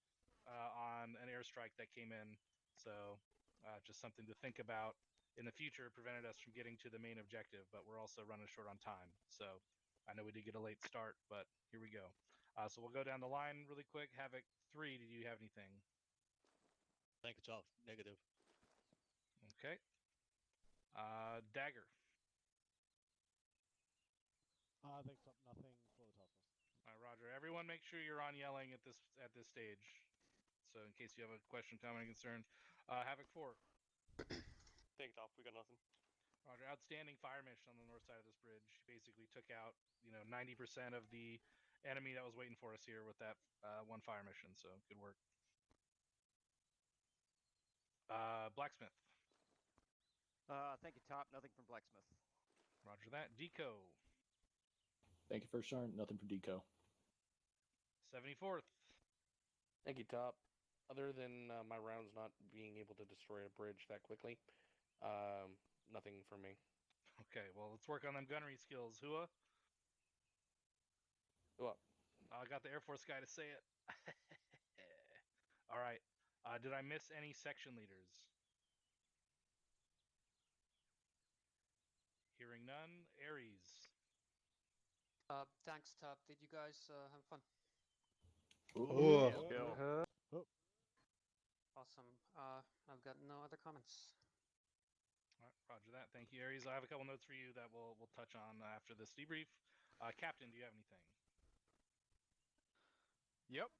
on an airstrike that came in. So just something to think about in the future. Prevented us from getting to the main objective, but we're also running short on time. So I know we did get a late start, but here we go. So we'll go down the line really quick. Havoc 3, did you have anything? Thank you, Top. Negative. Okay. Dagger. Thanks, Top. Nothing for the task force. All right, Roger. Everyone, make sure you're on yelling at this stage. So in case you have a question, comment, or concern. Havoc 4. Thank Top. We got nothing. Roger. Outstanding fire mission on the north side of this bridge. Basically took out 90% of the enemy that was waiting for us here with that one fire mission. So good work. Blacksmith. Thank you, Top. Nothing from Blacksmith. Roger that. Deco. Thank you, First Sergeant. Nothing for Deco. 74th. Thank you, Top. Other than my rounds not being able to destroy a bridge that quickly, nothing for me. Okay, well, let's work on them gunnery skills. Hua? Hua. I got the Air Force guy to say it. All right. Did I miss any section leaders? Hearing none. Aries. Thanks, Top. Did you guys have fun? Ooh. Awesome. I've got no other comments. All right, roger that. Thank you, Aries. I have a couple notes for you that we'll touch on after this debrief. Captain, do you have anything? Yep.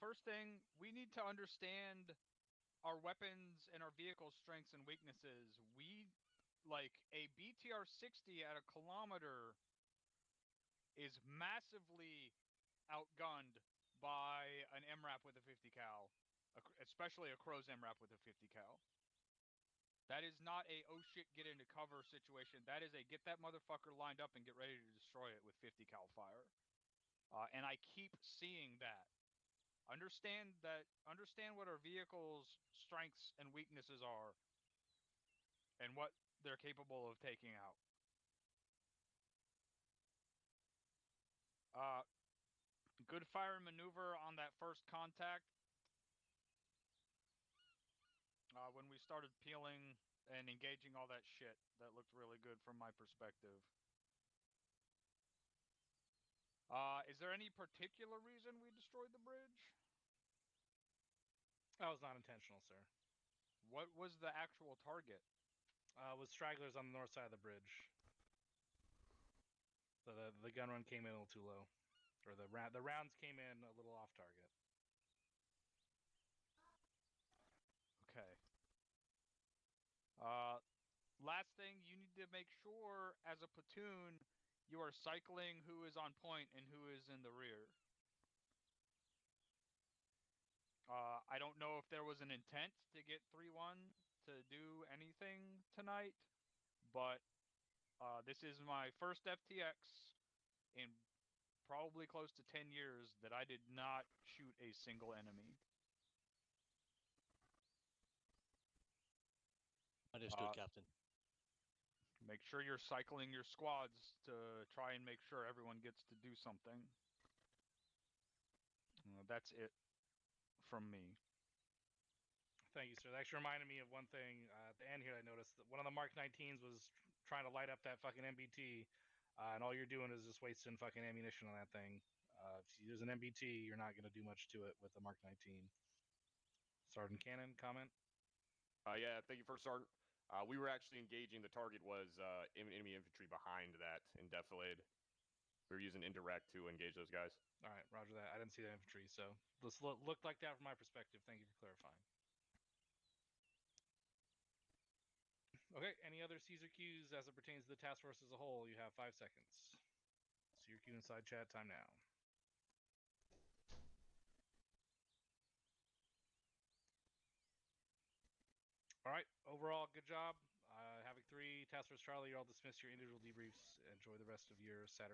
First thing, we need to understand our weapons and our vehicle strengths and weaknesses. A BTR 60 at a kilometer is massively outgunned by an MRAP with a 50 cal, especially a Crow's MRAP with a 50 cal. That is not a oh shit get into cover situation. That is a get that motherfucker lined up and get ready to destroy it with 50 cal fire. And I keep seeing that. Understand what our vehicle's strengths and weaknesses are and what they're capable of taking out. Good fire and maneuver on that first contact. When we started peeling and engaging all that shit, that looked really good from my perspective. Is there any particular reason we destroyed the bridge? That was not intentional, sir. What was the actual target? Was stragglers on the north side of the bridge. So the gun run came in a little too low. Or the rounds came in a little off target. Okay. Last thing, you need to make sure as a platoon you are cycling who is on point and who is in the rear. I don't know if there was an intent to get 3-1 to do anything tonight, but this is my first FTX in probably close to 10 years that I did not shoot a single enemy. Understood, Captain. Make sure you're cycling your squads to try and make sure everyone gets to do something. That's it from me. Thank you, sir. That actually reminded me of one thing at the end here. I noticed that one of the Mark 19s was trying to light up that fucking MBT. And all you're doing is just wasting fucking ammunition on that thing. If you use an MBT, you're not going to do much to it with the Mark 19. Sergeant Cannon, comment? Yeah, thank you, First Sergeant. We were actually engaging. The target was enemy infantry behind that in defilade. We were using indirect to engage those guys. All right, roger that. I didn't see that infantry, so this looked like that from my perspective. Thank you for clarifying. Okay, any other Caesar Qs as it pertains to the task force as a whole? You have 5 seconds. Caesar Q inside chat, time now. All right, overall, good job. Havoc 3, Task Force Charlie, you're all dismissed your individual debriefs. Enjoy the rest of your Saturday.